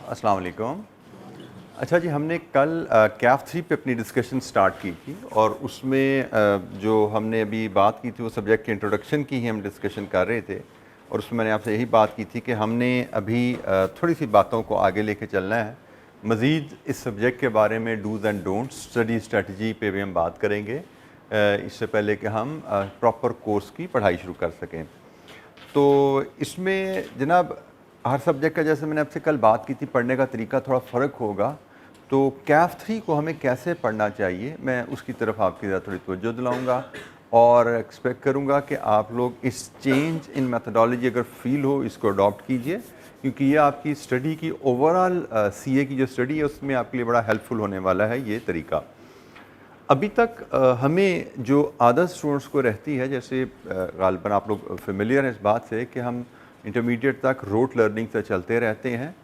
अस्सलाम वालेकुम। अच्छा जी, हमने कल कैफ 3 पे अपनी डिस्कशन स्टार्ट की थी और उसमें जो हमने अभी बात की थी वो सब्जेक्ट की इंट्रोडक्शन की ही हम डिस्कशन कर रहे थे और उसमें मैंने आपसे यही बात की थी कि हमने अभी थोड़ी सी बातों को आगे लेके चलना है। मज़ीद इस सब्जेक्ट के बारे में dos and don'ts, study strategy पे भी हम बात करेंगे इससे पहले कि हम प्रॉपर कोर्स की पढ़ाई शुरू कर सकें। तो इसमें जनाब हर सब्जेक्ट का, जैसे मैंने आपसे कल बात की थी, पढ़ने का तरीका थोड़ा फ़र्क होगा। तो कैफ 3 को हमें कैसे पढ़ना चाहिए, मैं उसकी तरफ आपकी ज़रा थोड़ी तवज्जो दिलाऊंगा और एक्सपेक्ट करूंगा कि आप लोग इस चेंज इन मेथडोलॉजी अगर फील हो इसको अडॉप्ट कीजिए, क्योंकि ये आपकी स्टडी की ओवरऑल सीए की जो स्टडी है उसमें आपके लिए बड़ा हेल्पफुल होने वाला है ये तरीका। अभी तक हमें जो आदत स्टूडेंट्स को रहती है, जैसे गालिबन आप लोग फेमिलियर हैं इस बात से कि हम इंटरमीडिएट तक रोट लर्निंग से चलते रहते हैं।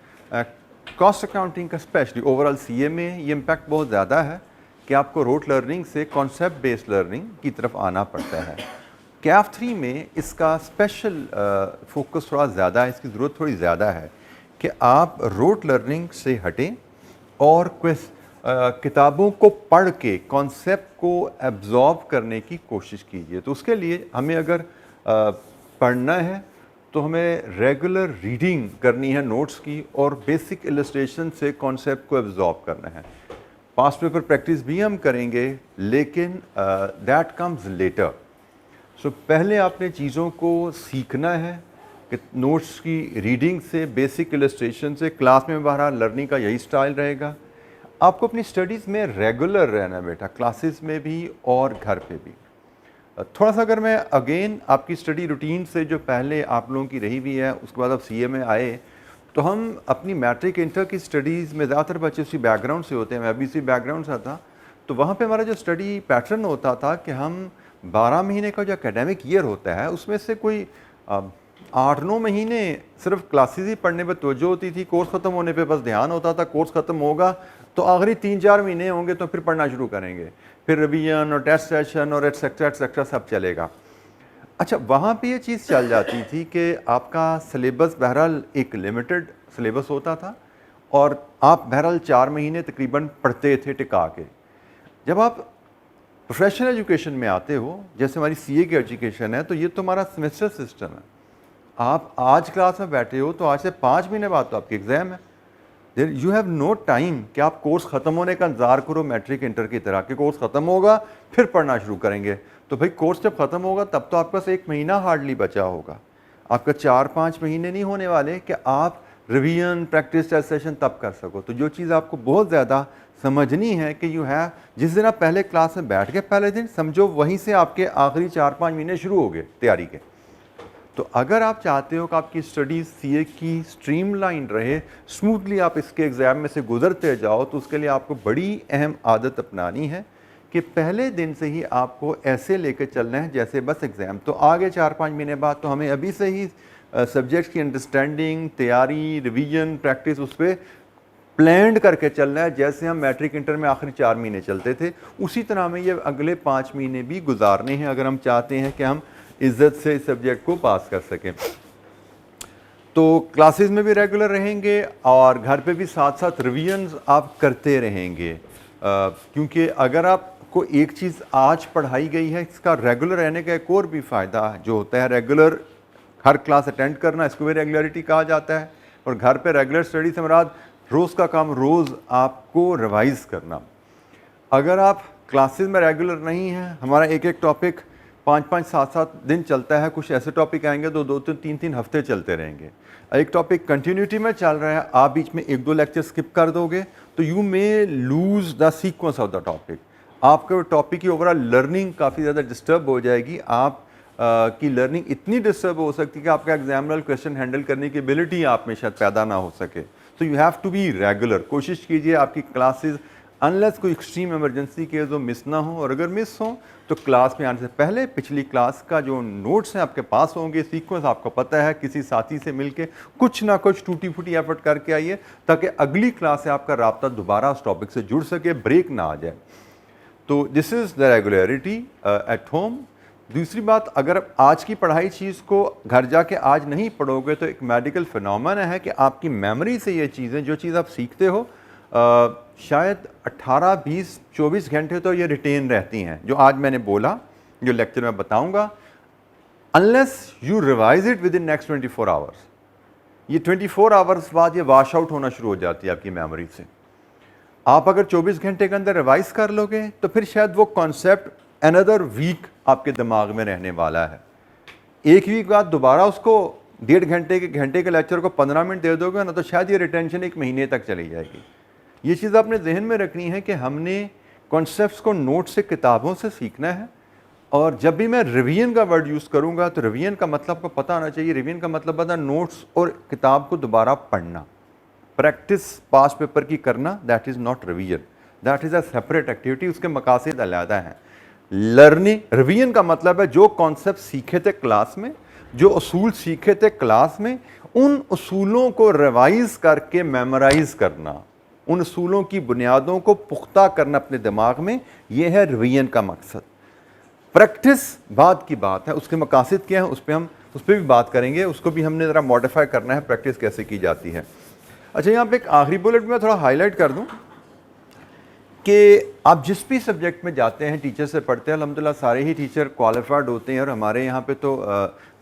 कॉस्ट अकाउंटिंग का स्पेशली ओवरऑल सीए में ये इम्पैक्ट बहुत ज़्यादा है कि आपको रोट लर्निंग से कॉन्सेप्ट बेस्ड लर्निंग की तरफ आना पड़ता है। कैफ 3 में इसका स्पेशल फोकस थोड़ा ज़्यादा है, इसकी ज़रूरत थोड़ी ज़्यादा है कि आप रोट लर्निंग से हटें और किताबों को पढ़ के कॉन्सेप्ट को एब्जॉर्ब करने की कोशिश कीजिए। तो उसके लिए हमें अगर पढ़ना है तो हमें रेगुलर रीडिंग करनी है नोट्स की और बेसिक इलस्ट्रेशन से कॉन्सेप्ट को एब्जॉर्ब करना है। पास्ट पेपर प्रैक्टिस भी हम करेंगे, लेकिन दैट कम्स लेटर। सो पहले आपने चीज़ों को सीखना है कि नोट्स की रीडिंग से, बेसिक इलस्ट्रेशन से। क्लास में बहरहाल लर्निंग का यही स्टाइल रहेगा। आपको अपनी स्टडीज़ में रेगुलर रहना बेटा, क्लासेस में भी और घर पे भी। थोड़ा सा अगर मैं अगेन आपकी स्टडी रूटीन से जो पहले आप लोगों की रही हुई है, उसके बाद आप सीए में आए, तो हम अपनी मैट्रिक इंटर की स्टडीज़ में ज़्यादातर बच्चे उसी बैकग्राउंड से होते हैं, मैं भी इसी बैकग्राउंड से था। तो वहाँ पे हमारा जो स्टडी पैटर्न होता था कि हम 12 महीने का जो एकेडमिक ईयर होता है उसमें से कोई 8-9 महीने सिर्फ क्लासेस ही पढ़ने पर तवज्जो होती थी, कोर्स ख़त्म होने पे बस ध्यान होता था। कोर्स ख़त्म होगा तो आखिरी 3-4 महीने होंगे तो फिर पढ़ना शुरू करेंगे, फिर रिवीजन और टेस्ट सेशन और एटसेट्रा सब चलेगा। अच्छा, वहाँ पे ये चीज़ चल जाती थी कि आपका सिलेबस बहरहाल एक लिमिटेड सिलेबस होता था और आप बहरहाल 4 महीने तकरीबन पढ़ते थे टिका के। जब आप प्रोफेशनल एजुकेशन में आते हो, जैसे हमारी सीए की एजुकेशन है, तो ये तो हमारा सेमेस्टर सिस्टम है। आप आज क्लास में बैठे हो तो आज से 5 महीने बाद तो आपकी एग्ज़ाम है। There you have no time कि आप कोर्स ख़त्म होने का इंतज़ार करो मैट्रिक इंटर की तरह कि कोर्स ख़त्म होगा फिर पढ़ना शुरू करेंगे। तो भाई कोर्स जब ख़त्म होगा तब तो आपके पास 1 महीना हार्डली बचा होगा। आपका 4-5 महीने नहीं होने वाले कि आप रिवीजन, प्रैक्टिस, टेस्ट सेशन तब कर सको। तो जो चीज़ आपको बहुत ज़्यादा समझनी है कि यू हैव, जिस दिन आप पहले क्लास में बैठ के पहले दिन समझो, वहीं से आपके आखिरी 4-5 महीने शुरू हो गए तैयारी के। तो अगर आप चाहते हो कि आपकी स्टडी सीए की स्ट्रीमलाइन रहे, स्मूथली आप इसके एग्ज़ाम में से गुजरते जाओ, तो उसके लिए आपको बड़ी अहम आदत अपनानी है कि पहले दिन से ही आपको ऐसे लेकर चलना है जैसे बस एग्ज़ाम। तो आगे 4-5 महीने बाद तो हमें अभी से ही सब्जेक्ट्स की अंडरस्टैंडिंग, तैयारी, रिवीजन, प्रैक्टिस उस पर प्लान्ड करके चलना है। जैसे हम मैट्रिक इंटर में आखिरी 4 महीने चलते थे, उसी तरह हमें ये अगले 5 महीने भी गुजारने हैं अगर हम चाहते हैं कि हम इज़्ज़त से इस सब्जेक्ट को पास कर सकें। तो क्लासेस में भी रेगुलर रहेंगे और घर पे भी साथ साथ रिवीजन आप करते रहेंगे, क्योंकि अगर आपको एक चीज़ आज पढ़ाई गई है, इसका रेगुलर रहने का एक और भी फ़ायदा जो होता है, रेगुलर हर क्लास अटेंड करना, इसको भी रेगुलरिटी कहा जाता है। और घर पे रेगुलर स्टडी से मुराद रोज़ का काम रोज़ आपको रिवाइज़ करना। अगर आप क्लासेस में रेगुलर नहीं हैं, हमारा एक एक टॉपिक 5-5, 7-7 दिन चलता है, कुछ ऐसे टॉपिक आएंगे तो 2-2, 3-3 हफ्ते चलते रहेंगे। एक टॉपिक कंटिन्यूटी में चल रहा है, आप बीच में 1-2 लेक्चर स्किप कर दोगे तो you may lose the sequence of the topic. आपके टॉपिक की ओवरऑल लर्निंग काफ़ी ज़्यादा डिस्टर्ब हो जाएगी। आप की लर्निंग इतनी डिस्टर्ब हो सकती है कि आपका एग्जामिनर क्वेश्चन हैंडल करने की एबिलिटी आप में शायद पैदा ना हो सके। तो you have to be regular. कोशिश कीजिए आपकी क्लासेस अनलेस कोई एक्सट्रीम इमरजेंसी के जो मिस ना हो, और अगर मिस हो तो क्लास में आने से पहले पिछली क्लास का जो नोट्स हैं आपके पास होंगे, सीक्वेंस आपको पता है, किसी साथी से मिलके कुछ ना कुछ टूटी फूटी एफर्ट करके आइए ताकि अगली क्लास से आपका राब्ता दोबारा उस टॉपिक से जुड़ सके, ब्रेक ना आ जाए। तो this is the regularity at home. दूसरी बात, अगर आज की पढ़ाई चीज़ को घर जाके आज नहीं पढ़ोगे तो एक मेडिकल फिनोमेना है कि आपकी मेमोरी से ये चीज़ें, जो चीज़ आप सीखते हो शायद 18, 20, 24 घंटे तो ये रिटेन रहती हैं। जो आज मैंने बोला, जो लेक्चर में बताऊंगा, unless you revise it with in next 24 hours, ये 24 आवर्स बाद ये वॉश आउट होना शुरू हो जाती है आपकी मेमोरी से। आप अगर 24 घंटे के अंदर रिवाइज कर लोगे तो फिर शायद वो कॉन्सेप्ट अनदर वीक आपके दिमाग में रहने वाला है। एक वीक बाद दोबारा उसको 1.5 घंटे के लेक्चर को 15 मिनट दे दोगे ना, तो शायद ये रिटेंशन 1 महीने तक चली जाएगी। ये चीज़ आपने जहन में रखनी है कि हमने कॉन्सेप्ट्स को नोट से, किताबों से सीखना है। और जब भी मैं रिवीजन का वर्ड यूज़ करूँगा तो रिवीजन का मतलब आपको पता होना चाहिए। रिवीजन का मतलब होता है नोट्स और किताब को दोबारा पढ़ना। प्रैक्टिस पास पेपर की करना, that is not revision, that is a separate activity, उसके मकासद अलहदा हैं। लर्निंग, रिवीजन का मतलब है जो कॉन्सेप्ट सीखे थे क्लास में, जो उसूल सीखे थे क्लास में, उन उसूलों को रिवाइज करके मेमोराइज करना, उन उसूलों की बुनियादों को पुख्ता करना अपने दिमाग में, यह है रिवीजन का मकसद। प्रैक्टिस बाद की बात है, उसके मकासद क्या है उस पर भी बात करेंगे, उसको भी हमने ज़रा मॉडिफाई करना है, प्रैक्टिस कैसे की जाती है। अच्छा, यहाँ पे एक आखिरी बुलेट में थोड़ा हाईलाइट कर दूँ कि आप जिस भी सब्जेक्ट में जाते हैं, टीचर से पढ़ते हैं, अल्हम्दुलिल्लाह सारे ही टीचर क्वालिफाइड होते हैं। और हमारे यहाँ पे तो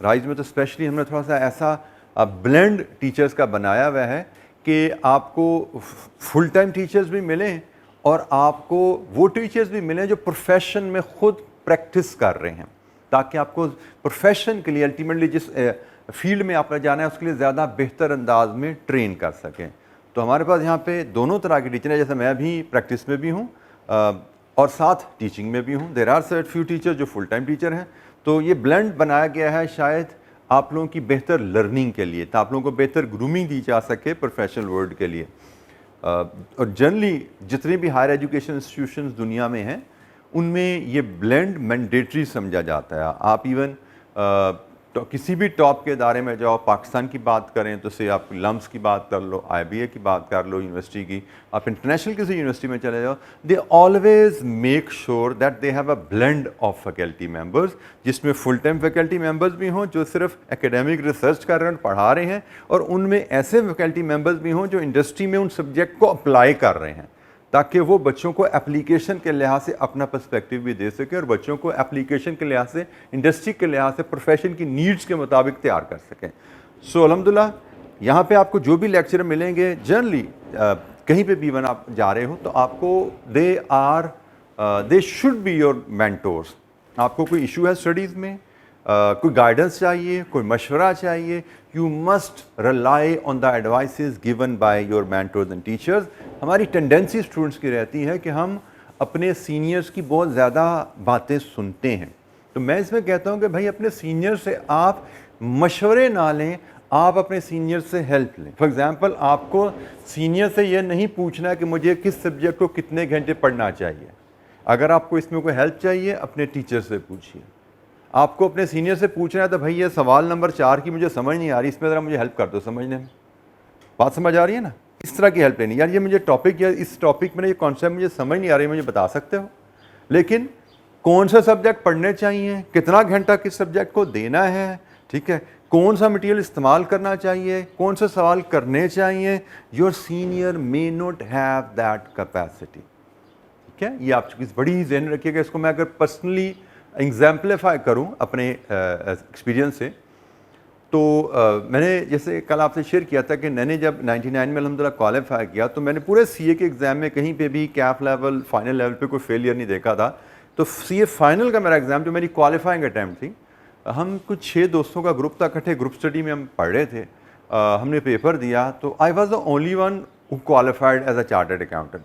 राइज में तो स्पेशली हमने थोड़ा सा ऐसा ब्लेंड टीचर्स का बनाया हुआ है कि आपको फुल टाइम टीचर्स भी मिलें और आपको वो टीचर्स भी मिलें जो प्रोफेशन में ख़ुद प्रैक्टिस कर रहे हैं, ताकि आपको प्रोफेशन के लिए अल्टीमेटली जिस फील्ड में आपने जाना है उसके लिए ज़्यादा बेहतर अंदाज में ट्रेन कर सकें। तो हमारे पास यहाँ पे दोनों तरह के टीचर हैं, जैसे मैं भी प्रैक्टिस में भी हूँ और साथ टीचिंग में भी हूँ। There are short few teacher जो फुल टाइम टीचर हैं। तो ये ब्लेंड बनाया गया है शायद आप लोगों की बेहतर लर्निंग के लिए, तो आप लोगों को बेहतर ग्रूमिंग दी जा सके प्रोफेशनल वर्ल्ड के लिए। और जनरली जितने भी हायर एजुकेशन इंस्टीट्यूशंस दुनिया में हैं उनमें ये ब्लेंड मैंडेटरी समझा जाता है। आप इवन तो किसी भी टॉप के इदारे में जाओ, पाकिस्तान की बात करें तो से आप लम्स की बात कर लो, IBA की बात कर लो यूनिवर्सिटी की, आप इंटरनेशनल किसी यूनिवर्सिटी में चले जाओ, they always make sure that they have a blend of faculty members, जिसमें फुल टाइम फैकल्टी मेंबर्स भी हों जो सिर्फ एकेडमिक रिसर्च कर रहे हैं, पढ़ा रहे हैं, और उनमें ऐसे फैकल्टी मेंबर्स भी हों जो इंडस्ट्री में उन सब्जेक्ट को अप्लाई कर रहे हैं, ताकि वो बच्चों को एप्लीकेशन के लिहाज से अपना पर्सपेक्टिव भी दे सके और बच्चों को एप्लीकेशन के लिहाज से, इंडस्ट्री के लिहाज से, प्रोफेशन की नीड्स के मुताबिक तैयार कर सकें। सो अल्हम्दुलिल्लाह यहाँ पे आपको जो भी लेक्चर मिलेंगे, जनरली कहीं पे भी वन आप जा रहे हो तो आपको they should be your mentors. आपको कोई इशू है स्टडीज़ में, कोई गाइडेंस चाहिए, कोई मशवरा चाहिए, you must rely on the advices given by your mentors and teachers. हमारी टेंडेंसी स्टूडेंट्स की रहती है कि हम अपने सीनियर्स की बहुत ज़्यादा बातें सुनते हैं। तो मैं इसमें कहता हूँ कि भाई अपने सीनियर से आप मशवरे ना लें, आप अपने सीनियर से हेल्प लें। फॉर एग्ज़ाम्पल, आपको सीनियर से यह नहीं पूछना है कि मुझे किस सब्जेक्ट को कितने घंटे पढ़ना चाहिए। अगर आपको इसमें कोई हेल्प चाहिए अपने टीचर से पूछिए। आपको अपने सीनियर से पूछना है तो भाई ये सवाल नंबर 4 की मुझे समझ नहीं आ रही, इसमें ज़रा मुझे हेल्प कर दो समझने में। बात समझ आ रही है ना? इस तरह की हेल्प लेनी, यार ये मुझे टॉपिक, या इस टॉपिक में ये कॉन्सेप्ट मुझे समझ नहीं आ रही, मुझे बता सकते हो। लेकिन कौन सा सब्जेक्ट पढ़ने चाहिए, कितना घंटा किस सब्जेक्ट को देना है, ठीक है, कौन सा मटेरियल इस्तेमाल करना चाहिए, कौन से सवाल करने चाहिए, your senior may not have that capacity. ठीक है, ये आप बड़ी ज़हन रखिएगा। इसको मैं अगर पर्सनली एग्जाम्पलीफाई करूं अपने एक्सपीरियंस से, तो मैंने जैसे कल आपसे शेयर किया था कि मैंने जब 99 में अल्हम्दुलिल्लाह क्वालिफाई किया तो मैंने पूरे CA के एग्ज़ाम में कहीं पे भी कैफ लेवल, फाइनल लेवल पे कोई फेलियर नहीं देखा था। तो CA फाइनल का मेरा एग्ज़ाम जो मेरी क्वालिफाइंग अटैम्प्ट थी, हम कुछ 6 दोस्तों का ग्रुप था, इकट्ठे ग्रुप स्टडी में हम पढ़ रहे थे। हमने पेपर दिया तो I was the only one who qualified as a chartered accountant.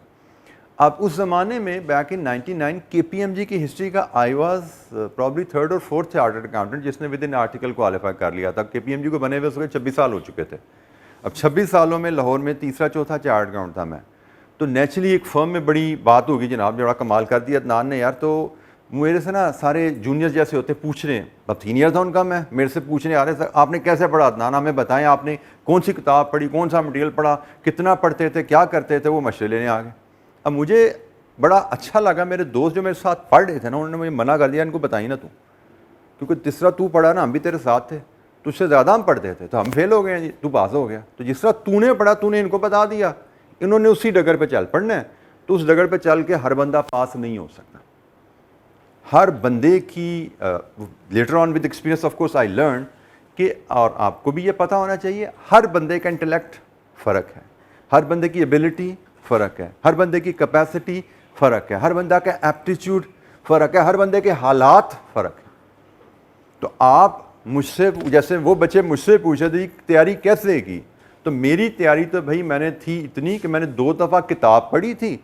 अब उस ज़माने में बैक इन 99 KPMG की हिस्ट्री का आई वॉज प्रॉब्ली 3rd और 4th चार्टर्ड अकाउंटेंट जिसने विद इन आर्टिकल क्वालिफाई कर लिया था। KPMG को बने हुए उसके 26 साल हो चुके थे। अब 26 सालों में लाहौर में तीसरा चौथा चार्टर्ड अकाउंट था मैं। तो नेचुरली एक फर्म में बड़ी बात होगी, जनाब बड़ा कमाल कर दिया अदनान ने यार। तो मेरे से ना सारे जूनियर जैसे होते पूछ रहे हैं, अब सीनियर था उनका, मैं मेरे से पूछने आ रहे सर आपने कैसे पढ़ा अदनान, हमें बताएं आपने कौन सी किताब पढ़ी, कौन सा मटेरियल पढ़ा, कितना पढ़ते थे, क्या करते थे, वो मशवरे लेने आ गए। अब मुझे बड़ा अच्छा लगा, मेरे दोस्त जो मेरे साथ पढ़ रहे थे ना, उन्होंने मुझे मना कर दिया, इनको बताइए ना तू, क्योंकि तीसरा तू पढ़ा ना, हम भी तेरे साथ थे, तुझसे ज़्यादा हम पढ़ते थे, तो हम फेल हो गए हैं जी, तू पास हो गया। तो जिस तरह तूने पढ़ा, तूने इनको बता दिया, इन्होंने उसी डगर पे चल पड़ना है। तो उस डगर पे चल के हर बंदा पास नहीं हो सकता। हर बंदे की later on with experience of course I learn कि, और आपको भी ये पता होना चाहिए, हर बंदे का इंटेलेक्ट फ़र्क है, हर बंदे की एबिलिटी फ़र्क है, हर बंदे की कैपेसिटी फ़र्क है, हर बंदा का एप्टीट्यूड फ़र्क है, हर बंदे के हालात फ़र्क है। तो आप मुझसे, जैसे वो बच्चे मुझसे पूछे थे तैयारी कैसे की, तो मेरी तैयारी तो भाई मैंने थी इतनी कि मैंने 2 दफ़ा किताब पढ़ी थी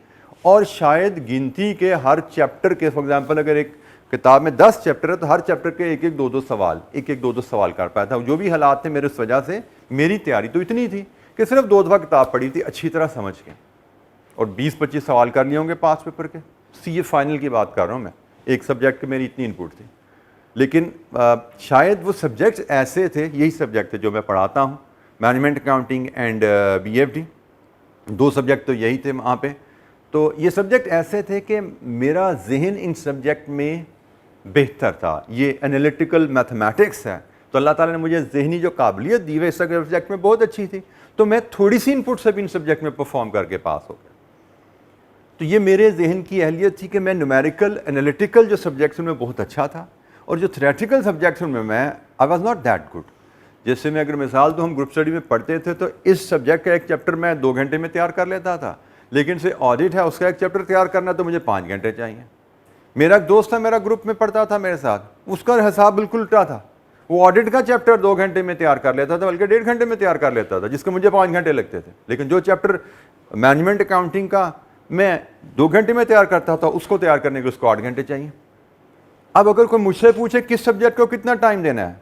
और शायद गिनती के हर चैप्टर के, फॉर एग्जांपल अगर एक किताब में 10 चैप्टर है तो हर चैप्टर के एक एक दो दो सवाल कर पाया था। जो भी हालात थे मेरे, उस वजह से मेरी तैयारी तो इतनी थी कि सिर्फ 2 दफ़ा किताब पढ़ी थी अच्छी तरह समझ के, और 20-25 सवाल कर लिए होंगे 5 पेपर के। सीए फाइनल की बात कर रहा हूँ मैं, एक सब्जेक्ट की मेरी इतनी इनपुट थी। लेकिन शायद वो सब्जेक्ट्स ऐसे थे, यही सब्जेक्ट थे जो मैं पढ़ाता हूँ, management accounting and BFD, 2 subject तो यही थे वहाँ पे। तो ये सब्जेक्ट ऐसे थे कि मेरा जहन इन सब्जेक्ट में बेहतर था। ये एनालिटिकल मैथमेटिक्स है, तो अल्लाह ताला ने मुझे जहनी जो काबिलियत दी है इस सब्जेक्ट में बहुत अच्छी थी, तो मैं थोड़ी सी इनपुट से भी इन सब्जेक्ट में परफॉर्म करके पास हो गया। तो ये मेरे जहन की अहलियत थी कि मैं न्यूमेरिकल एनालिटिकल जो सब्जेक्ट्स उनमें बहुत अच्छा था, और जो थ्योरेटिकल सब्जेक्ट्स उनमें मैं I was not that good. जैसे मैं अगर मिसाल तो हम ग्रुप स्टडी में पढ़ते थे तो इस सब्जेक्ट का एक चैप्टर मैं 2 घंटे में तैयार कर लेता था, लेकिन से ऑडिट है उसका एक चैप्टर तैयार करना तो मुझे 5 घंटे चाहिए। मेरा एक दोस्त था, मेरा ग्रुप में पढ़ता था मेरे साथ, उसका हिसाब बिल्कुल उल्टा था। वो ऑडिट का चैप्टर 2 घंटे में तैयार कर लेता था, बल्कि 1.5 घंटे में तैयार कर लेता था, जिसको मुझे 5 घंटे लगते थे। लेकिन जो चैप्टर मैनेजमेंट अकाउंटिंग का मैं 2 घंटे में तैयार करता था, उसको तैयार करने के उसको 8 घंटे चाहिए। अब अगर कोई मुझसे पूछे किस सब्जेक्ट को कितना टाइम देना है,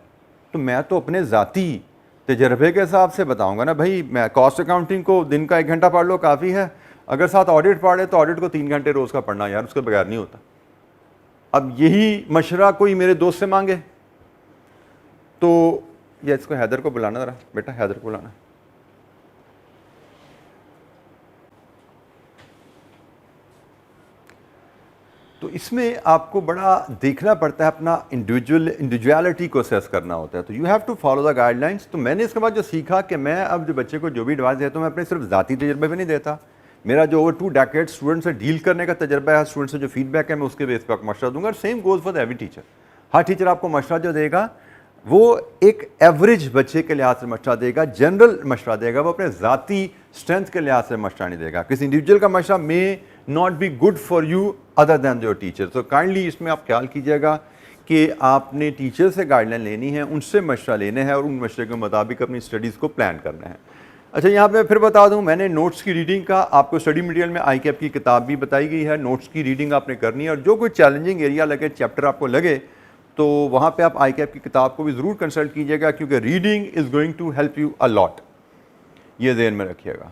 तो मैं तो अपने ज़ाती तजर्बे के हिसाब से बताऊंगा ना, भाई मैं कॉस्ट अकाउंटिंग को दिन का 1 घंटा पढ़ लो काफ़ी है, अगर साथ ऑडिट पढ़े तो ऑडिट को 3 घंटे रोज़ का पढ़ना यार, उसके बगैर नहीं होता। अब यही मशवरा कोई मेरे दोस्त से मांगे तो, या इसको हैदर को बुलाना ज़रा, बेटा हैदर को बुलाना। तो इसमें आपको बड़ा देखना पड़ता है, अपना इंडिविजुअलिटी को असेस करना होता है। तो you have to follow the guidelines. तो मैंने इसके बाद जो सीखा कि मैं अब जो बच्चे को जो भी एडवाइस देता हूँ, मैं अपने सिर्फ ज़ाती तजर्बे में नहीं देता, मेरा जो ओवर 2 डेकेड स्टूडेंट से डील करने का तजर्बा है, स्टूडेंट से जो फीडबैक है, मैं उसके बेस पर मशवरा दूंगा। Same goes for every teacher. Her teacher आपको मशवरा जो देगा वो एक एवरेज बच्चे के लिहाज से मशवरा देगा, जनरल मशवरा देगा, वो अपने ज़ाती स्ट्रेंथ के लिहाज से मशवरा नहीं देगा। किसी इंडिविजुअल का मशवरा may not be good for you other than your teacher. तो काइंडली इसमें आप ख्याल कीजिएगा कि आपने टीचर से गाइडलाइन लेनी है, उनसे मशवरा लेना है और उन मशवरे के मुताबिक अपनी स्टडीज़ को प्लान करना है। अच्छा, यहाँ पे फिर बता दूँ, मैंने नोट्स की रीडिंग का आपको स्टडी मटेरियल में ICAP की किताब भी बताई गई है। नोट्स की रीडिंग आपने करनी है, और जो कोई चैलेंजिंग एरिया लगे, चैप्टर आपको लगे, तो वहाँ पे आप ICAP की किताब को भी ज़रूर कंसल्ट कीजिएगा, क्योंकि reading is going to help you a lot, ये ध्यान में रखिएगा।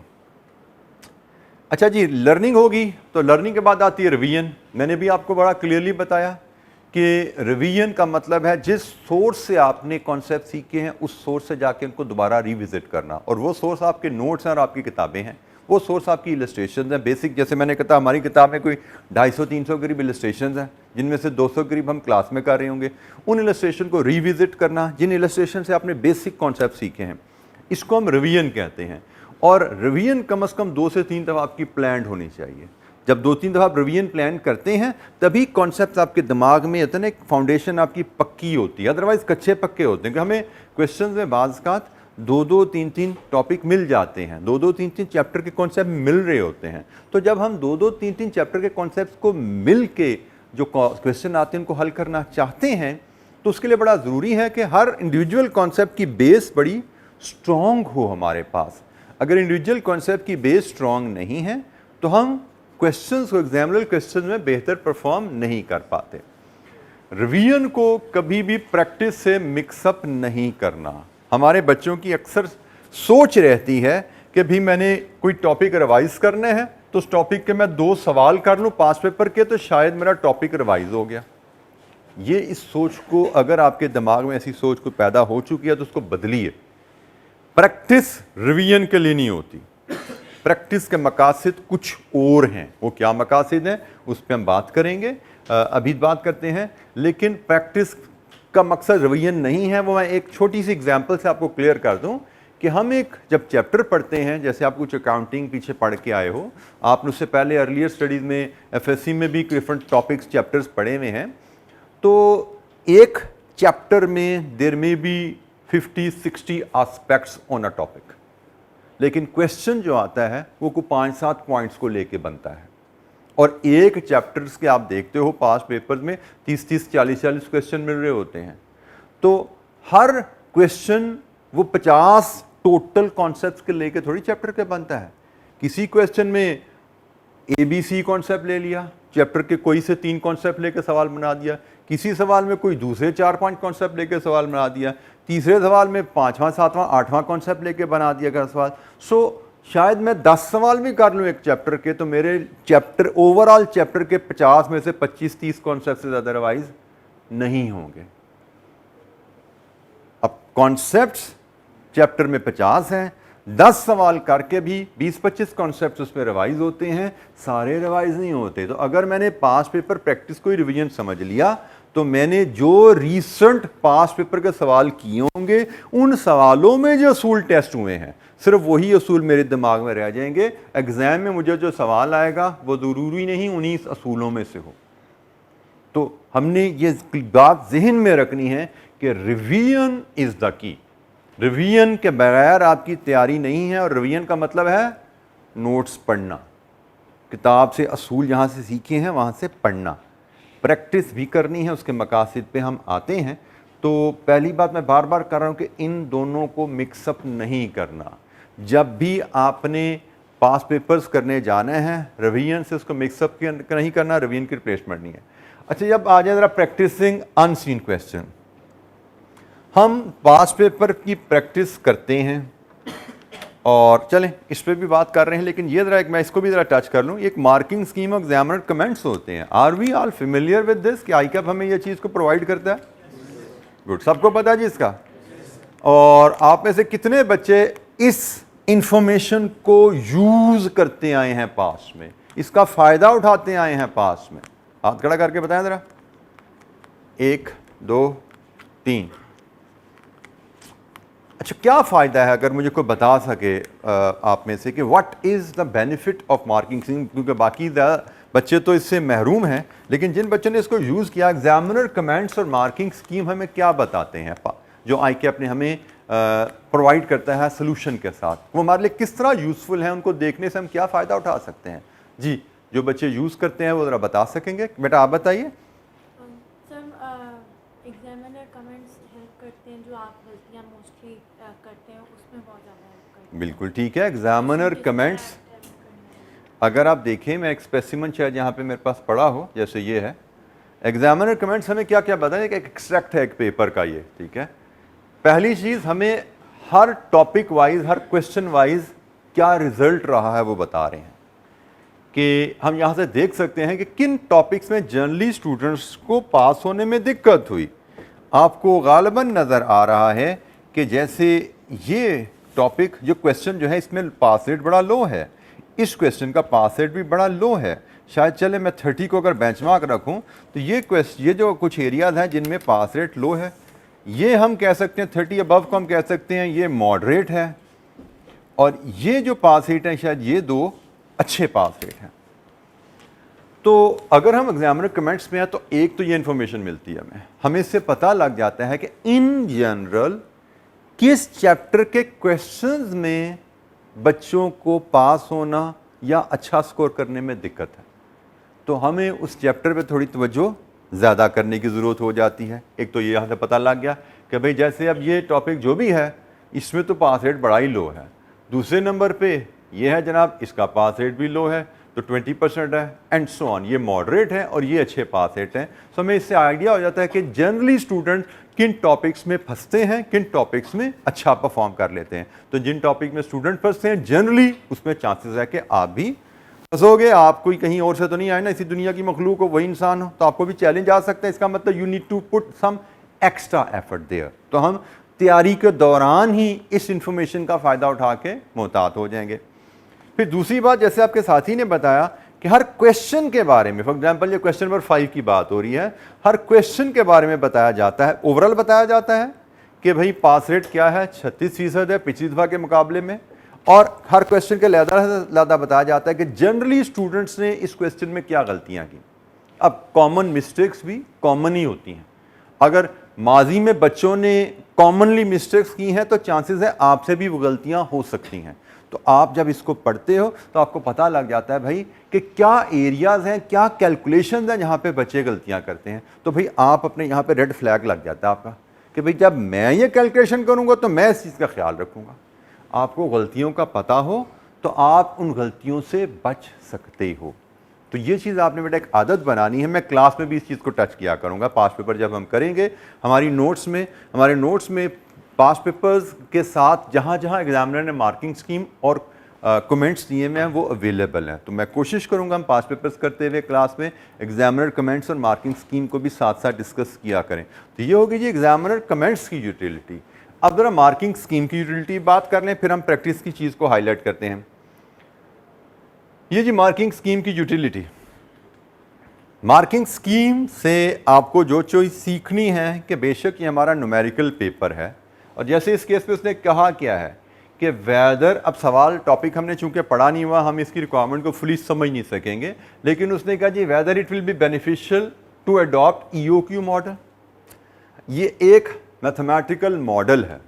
अच्छा जी, लर्निंग होगी तो लर्निंग के बाद आती है रिवीजन। मैंने भी आपको बड़ा क्लियरली बताया कि रिवीजन का मतलब है जिस सोर्स से आपने कॉन्सेप्ट सीखे हैं उस सोर्स से जाके उनको दोबारा रिविजिट करना, और वो सोर्स आपके नोट्स हैं और आपकी किताबें हैं, वो सोर्स आपकी इलस्ट्रेशन हैं। बेसिक जैसे मैंने कहा, हमारी किताब में कोई 250-300 करीब इलस्ट्रेशन हैं, जिनमें से 200 करीब हम क्लास में कर रहे होंगे। उन इलस्ट्रेशन को रिविजिट करना, जिन इलस्ट्रेशन से आपने बेसिक कॉन्सेप्ट सीखे हैं, इसको हम रिवीजन कहते हैं। और रिवीजन कम से कम 2 से 3 दफ़ा आपकी प्लान होनी चाहिए। जब 2-3 दफ़ा आप रिवीजन प्लान करते हैं तभी कॉन्सेप्ट आपके दिमाग में इतने फाउंडेशन आपकी पक्की होती है, अदरवाइज़ कच्चे पक्के होते हैं। कि हमें क्वेश्चन में बाज़ 2-2, 3-3 टॉपिक मिल जाते हैं, 2-2, 3-3 चैप्टर के कॉन्सेप्ट मिल रहे होते हैं। तो जब हम 2-2, 3-3 चैप्टर के कॉन्सेप्ट को मिल के जो क्वेश्चन आते हैं उनको हल करना चाहते हैं, तो उसके लिए बड़ा ज़रूरी है कि हर इंडिविजुअल कॉन्सेप्ट की बेस बड़ी स्ट्रॉन्ग हो हमारे पास। अगर इंडिविजुअल कॉन्सेप्ट की बेस स्ट्रॉन्ग नहीं है तो हम क्वेश्चंस को, एग्जामिनर क्वेश्चन में बेहतर परफॉर्म नहीं कर पाते। रिवीजन को कभी भी प्रैक्टिस से मिक्सअप नहीं करना। हमारे बच्चों की अक्सर सोच रहती है कि भी मैंने कोई टॉपिक रिवाइज करने हैं तो उस टॉपिक के मैं 2 सवाल कर लूँ 5 पेपर के, तो शायद मेरा टॉपिक रिवाइज हो गया। ये इस सोच को, अगर आपके दिमाग में ऐसी सोच को पैदा हो चुकी है तो उसको बदलिए। प्रैक्टिस रिवीजन के लिए नहीं होती, प्रैक्टिस के मकासद कुछ और हैं। वो क्या मकासद हैं उस पर हम बात करेंगे, अभी बात करते हैं। लेकिन प्रैक्टिस का मकसद रिवीजन नहीं है, वो मैं एक छोटी सी एग्जांपल से आपको क्लियर कर दूं कि हम एक जब चैप्टर पढ़ते हैं, जैसे आप कुछ अकाउंटिंग पीछे पढ़ के आए हो, आपने उससे पहले अर्लियर स्टडीज़ में एफएससी में भी डिफरेंट टॉपिक्स चैप्टर्स पढ़े हुए हैं, तो एक चैप्टर में there may be 50-60 aspects on a topic, लेकिन क्वेश्चन जो आता है वो को 5-7 पॉइंट्स को लेके बनता है। और एक चैप्टर्स के आप देखते हो पास पेपर्स में 30-30, 40-40 क्वेश्चन मिल रहे होते हैं, तो हर क्वेश्चन वो 50 टोटल कॉन्सेप्ट्स के लेके थोड़ी चैप्टर के बनता है। किसी क्वेश्चन में ABC कॉन्सेप्ट ले लिया, चैप्टर के कोई से 3 कॉन्सेप्ट लेके सवाल बना दिया, किसी सवाल में कोई दूसरे 4-5 कॉन्सेप्ट लेके सवाल बना दिया, तीसरे सवाल में 5वां, 7वां, 8वां कॉन्सेप्ट लेके बना दिया गया सवाल। शायद मैं 10 सवाल भी कर लूँ एक चैप्टर के, तो मेरे चैप्टर ओवरऑल चैप्टर के 50 में से 25-30 कॉन्सेप्ट से ज़्यादा रिवाइज नहीं होंगे। अब कॉन्सेप्ट्स चैप्टर में 50 हैं, 10 सवाल करके भी 20-25 कॉन्सेप्ट्स उसमें रिवाइज होते हैं, सारे रिवाइज नहीं होते। तो अगर मैंने पास पेपर प्रैक्टिस को ही रिवीजन समझ लिया, तो मैंने जो रीसेंट पास पेपर के सवाल किए होंगे, उन सवालों में जो असूल टेस्ट हुए हैं, सिर्फ वही असूल मेरे दिमाग में रह जाएंगे। एग्जाम में मुझे जो सवाल आएगा वो ज़रूरी नहीं उन्हीं असूलों में से हो। तो हमने ये बात जहन में रखनी है कि रिवीजन इज़ द की। रिवीजन के बगैर आपकी तैयारी नहीं है, और रिवीजन का मतलब है नोट्स पढ़ना, किताब से असूल जहाँ से सीखे हैं वहाँ से पढ़ना, प्रैक्टिस भी करनी है, उसके मकासद पे हम आते हैं। तो पहली बात मैं बार बार कर रहा हूँ कि इन दोनों को मिक्सअप नहीं करना। जब भी आपने पास पेपर्स करने जाना है, रिवीजन से उसको मिक्सअप नहीं करना, रिवीजन की रिप्लेसमेंट नहीं है। अच्छा, जब आ जाए ज़रा प्रैक्टिसिंग अनसीन क्वेश्चन, हम पास पेपर की प्रैक्टिस करते हैं और चलें इस पर भी बात कर रहे हैं, लेकिन ये ज़रा मैं इसको भी ज़रा टच कर लूँ। एक मार्किंग स्कीम एग्जामिनर कमेंट्स होते हैं। Are we all familiar with this कि आईकैप हमें ये चीज़ को प्रोवाइड करता है? गुड, सबको पता है जी इसका। और आप में से कितने बच्चे इस इंफॉर्मेशन को यूज़ करते आए हैं पास में, इसका फ़ायदा उठाते आए हैं पास में? हाथ खड़ा करके बताएं ज़रा। 1, 2, 3। अच्छा, क्या फ़ायदा है अगर मुझे कोई बता सके आप में से कि what is the benefit of marking scheme? क्योंकि बाकी बच्चे तो इससे महरूम हैं, लेकिन जिन बच्चों ने इसको यूज़ किया, एग्जामिनर कमेंट्स और मार्किंग स्कीम हमें क्या बताते हैं जो आईकैप ने हमें प्रोवाइड करता है सोल्यूशन के साथ, वो हमारे लिए किस तरह यूज़फुल है, उनको देखने से हम क्या फ़ायदा उठा सकते हैं? जी, जो बच्चे यूज़ करते हैं वो ज़रा बता सकेंगे। बेटा आप बताइए। एग्जामिनर कमेंट्स हेल्प करते हैं, जो आप गलतियां मोस्टली करते हैं उसमें बहुत ज़्यादा हेल्प करते हैं। बिल्कुल ठीक है। एग्जामिनर कमेंट्स अगर आप देखें, मैं एक स्पेसिमन शायद यहाँ पे मेरे पास पड़ा हो, जैसे ये है। एग्जामिनर कमेंट्स हमें क्या क्या बताएं? एक एक्सट्रैक्ट है एक पेपर का ये, ठीक है। पहली चीज़, हमें हर टॉपिक वाइज, हर क्वेश्चन वाइज क्या रिजल्ट रहा है वो बता रहे हैं। कि हम यहाँ से देख सकते हैं कि किन टॉपिक्स में जनरली स्टूडेंट्स को पास होने में दिक्कत हुई। आपको गालिबन नज़र आ रहा है कि जैसे ये टॉपिक, जो क्वेश्चन जो है, इसमें पास रेट बड़ा लो है, इस क्वेश्चन का पास रेट भी बड़ा लो है। शायद चले मैं 30 को अगर बेंचमार्क रखूं, तो ये जो कुछ एरियाज हैं जिनमें पास रेट लो है, ये हम कह सकते हैं 30 अबव को हम कह सकते हैं ये मॉडरेट है, और ये जो पास रेट है शायद ये 2 अच्छे पास रेट हैं। तो अगर हम एग्जामिनर कमेंट्स में हैं तो एक तो ये इंफॉर्मेशन मिलती है हमें इससे पता लग जाता है कि इन जनरल किस चैप्टर के क्वेश्चंस में बच्चों को पास होना या अच्छा स्कोर करने में दिक्कत है। तो हमें उस चैप्टर पे थोड़ी तवज्जो ज़्यादा करने की ज़रूरत हो जाती है। एक तो ये यहाँ से पता लग गया कि भाई जैसे अब ये टॉपिक जो भी है इसमें तो पास रेट बड़ा ही लो है। दूसरे नंबर पे ये है जनाब, इसका पास रेट भी लो है तो 20% है, एंड सो ऑन। ये मॉडरेट है और ये अच्छे पास रेट हैं। सो हमें इससे आइडिया हो जाता है कि जनरली स्टूडेंट किन टॉपिक्स में फंसते हैं, किन टॉपिक्स में अच्छा परफॉर्म कर लेते हैं। तो जिन टॉपिक में स्टूडेंट फंसते हैं जनरली उसमें चांसेस है कि आप भी फंसोगे। आप कोई कहीं और से तो नहीं आए ना, इसी दुनिया की मखलूक हो, वही इंसान हो, तो आपको भी चैलेंज आ सकता है। इसका मतलब you need to put some extra effort there. तो हम तैयारी के दौरान ही इस इंफॉर्मेशन का फ़ायदा उठा के मोहतात हो जाएंगे। फिर दूसरी बात, जैसे आपके साथी ने बताया कि हर क्वेश्चन के बारे में, फॉर एग्जांपल ये क्वेश्चन नंबर 5 की बात हो रही है, हर क्वेश्चन के बारे में बताया जाता है, ओवरऑल बताया जाता है कि भाई पास रेट क्या है, 36% है पिछली दफा के मुकाबले में, और हर क्वेश्चन के लादा बताया जाता है कि जनरली स्टूडेंट्स ने इस क्वेश्चन में क्या गलतियां की। अब कॉमन मिस्टेक्स भी कॉमन ही होती हैं। अगर माजी में बच्चों ने कॉमनली मिस्टेक्स की हैं तो चांसेस है आपसे भी वो गलतियां हो सकती हैं। तो आप जब इसको पढ़ते हो तो आपको पता लग जाता है भाई कि क्या एरियाज हैं, क्या कैलकुलेशंस हैं जहाँ पे बच्चे गलतियाँ करते हैं। तो भाई आप अपने यहाँ पे रेड फ्लैग लग जाता है आपका कि भाई जब मैं ये कैलकुलेशन करूँगा तो मैं इस चीज़ का ख्याल रखूँगा। आपको गलतियों का पता हो तो आप उन गलतियों से बच सकते हो। तो ये चीज़ आपने बेटा एक आदत बनानी है। मैं क्लास में भी इस चीज़ को टच किया करूँगा। पास्ट पेपर जब हम करेंगे हमारे नोट्स में पास्ट पेपर्स के साथ जहाँ जहाँ एग्जामिनर ने मार्किंग स्कीम और कमेंट्स दिए हुए हैं वो अवेलेबल हैं। तो मैं कोशिश करूँगा हम पास्ट पेपर्स करते हुए क्लास में एग्जामिनर कमेंट्स और मार्किंग स्कीम को भी साथ साथ डिस्कस किया करें। तो ये होगी जी एग्जामिनर कमेंट्स की यूटिलिटी। अब ज़रा मार्किंग स्कीम की यूटिलिटी बात कर लें, फिर हम प्रैक्टिस की चीज़ को हाईलाइट करते हैं। ये जी मार्किंग स्कीम की यूटिलिटी। मार्किंग स्कीम से आपको जो चीज़ सीखनी है कि बेशक ये हमारा न्यूमेरिकल पेपर है, और जैसे इस केस पे उसने कहा क्या है कि वेदर, अब सवाल टॉपिक हमने चूंकि पढ़ा नहीं हुआ, हम इसकी रिक्वायरमेंट को फुली समझ नहीं सकेंगे, लेकिन उसने कहा जी whether it will be beneficial to adopt EOQ model. ये एक मैथमेटिकल मॉडल है।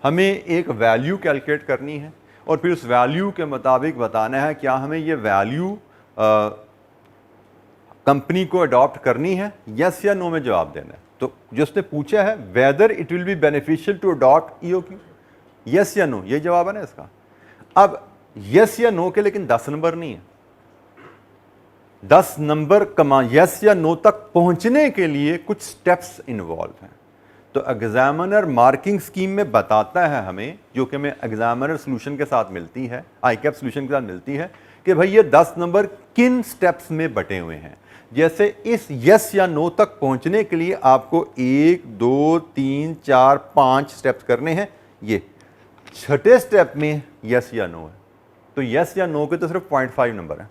हमें एक वैल्यू कैलकुलेट करनी है और फिर उस वैल्यू के मुताबिक बताना है क्या हमें ये वैल्यू कंपनी को अडॉप्ट करनी है, यस या नो में जवाब देना है। तो जो उसने पूछा है whether it will be beneficial to adopt EOQ, yes या नो, ये जवाब है ना इसका। अब यस या नो के लेकिन 10 नंबर नहीं है। 10 नंबर यस या नो तक पहुंचने के लिए कुछ स्टेप्स इन्वॉल्व हैं। तो एग्जामिनर मार्किंग स्कीम में बताता है हमें, जो कि हमें एग्जामिनर सोल्यूशन के साथ मिलती है, ICAP सोल्यूशन के साथ मिलती है, कि भाई ये 10 नंबर किन स्टेप्स में बटे हुए हैं। जैसे इस यस या नो तक पहुंचने के लिए आपको 1 2 3 4 5 स्टेप्स करने हैं। ये छठे स्टेप में यस या नो है, तो यस या नो के तो सिर्फ 0.5 नंबर है।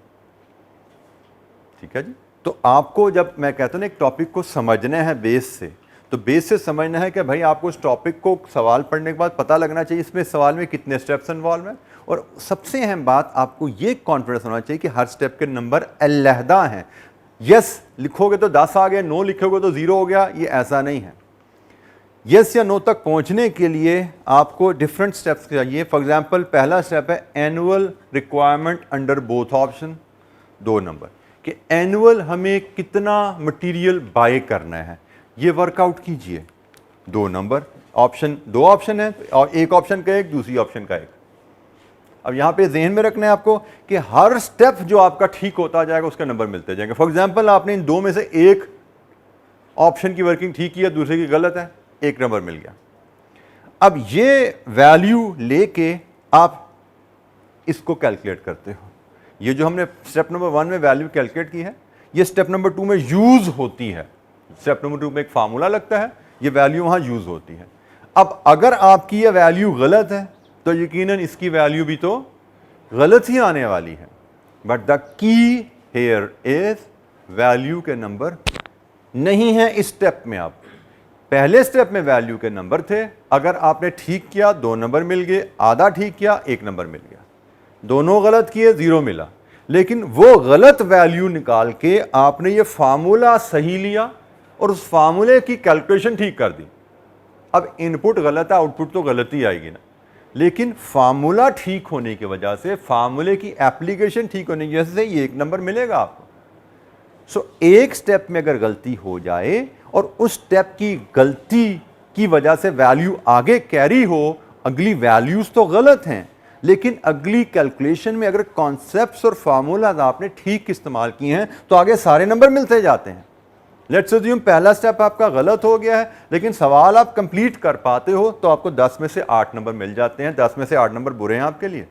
ठीक है जी। तो आपको जब मैं कहता हूं ना एक टॉपिक को समझना है बेस से, तो बेस से समझना है कि भाई आपको उस टॉपिक को सवाल पढ़ने के बाद पता लगना चाहिए इसमें सवाल में कितने स्टेप्स इन्वॉल्व हैं। और सबसे अहम बात, आपको ये कॉन्फिडेंस होना चाहिए कि हर स्टेप के नंबर अलहदा हैं। यस लिखोगे तो 10 आ गए, नो लिखोगे तो 0 हो गया, ये ऐसा नहीं है। यस या नो तक पहुंचने के लिए आपको डिफरेंट स्टेप्स चाहिए। फॉर एग्जांपल पहला स्टेप है annual requirement under both option, 2 number, कि एनुअल हमें कितना मटेरियल बाय करना है, ये वर्कआउट कीजिए, 2 नंबर। ऑप्शन 2 ऑप्शन है, और एक ऑप्शन का एक, दूसरी ऑप्शन का एक। अब यहाँ पे जहन में रखना है आपको कि हर स्टेप जो आपका ठीक होता जाएगा उसका नंबर मिलते जाएंगे। फॉर एग्जांपल आपने इन 2 में से एक ऑप्शन की वर्किंग ठीक किया, दूसरे की गलत है, 1 नंबर मिल गया। अब ये वैल्यू लेके आप इसको कैलकुलेट करते हो। ये जो हमने स्टेप नंबर 1 में वैल्यू कैलकुलेट की है, ये स्टेप नंबर 2 में यूज होती है। स्टेप नंबर 2 में एक फार्मूला लगता है, ये वैल्यू वहां यूज होती है। अब अगर आपकी ये वैल्यू गलत है तो यकीनन इसकी वैल्यू भी तो गलत ही आने वाली है। But the key here is value के नंबर नहीं है इस स्टेप में। आप पहले स्टेप में वैल्यू के नंबर थे, अगर आपने ठीक किया 2 नंबर मिल गए, आधा ठीक किया 1 नंबर मिल गया, दोनों गलत किए 0 मिला। लेकिन वो गलत वैल्यू निकाल के आपने ये फार्मूला सही लिया और उस फार्मूले की कैलकुलेशन ठीक कर दी। अब इनपुट गलत है, आउटपुट तो गलत ही आएगी ना, लेकिन फार्मूला ठीक होने की वजह से, फार्मूले की एप्लीकेशन ठीक होने की वजह से ये 1 नंबर मिलेगा आपको। सो एक स्टेप में अगर गलती हो जाए और उस स्टेप की गलती की वजह से वैल्यू आगे कैरी हो, अगली वैल्यूज तो गलत हैं, लेकिन अगली कैलकुलेशन में अगर कॉन्सेप्ट्स और फार्मूलाज आपने ठीक इस्तेमाल किए हैं तो आगे सारे नंबर मिलते जाते हैं। लेट्स अज्यूम पहला स्टेप आपका गलत हो गया है, लेकिन सवाल आप कंप्लीट कर पाते हो तो आपको 10 में से 8 नंबर मिल जाते हैं। 10 में से 8 नंबर बुरे हैं आपके लिए,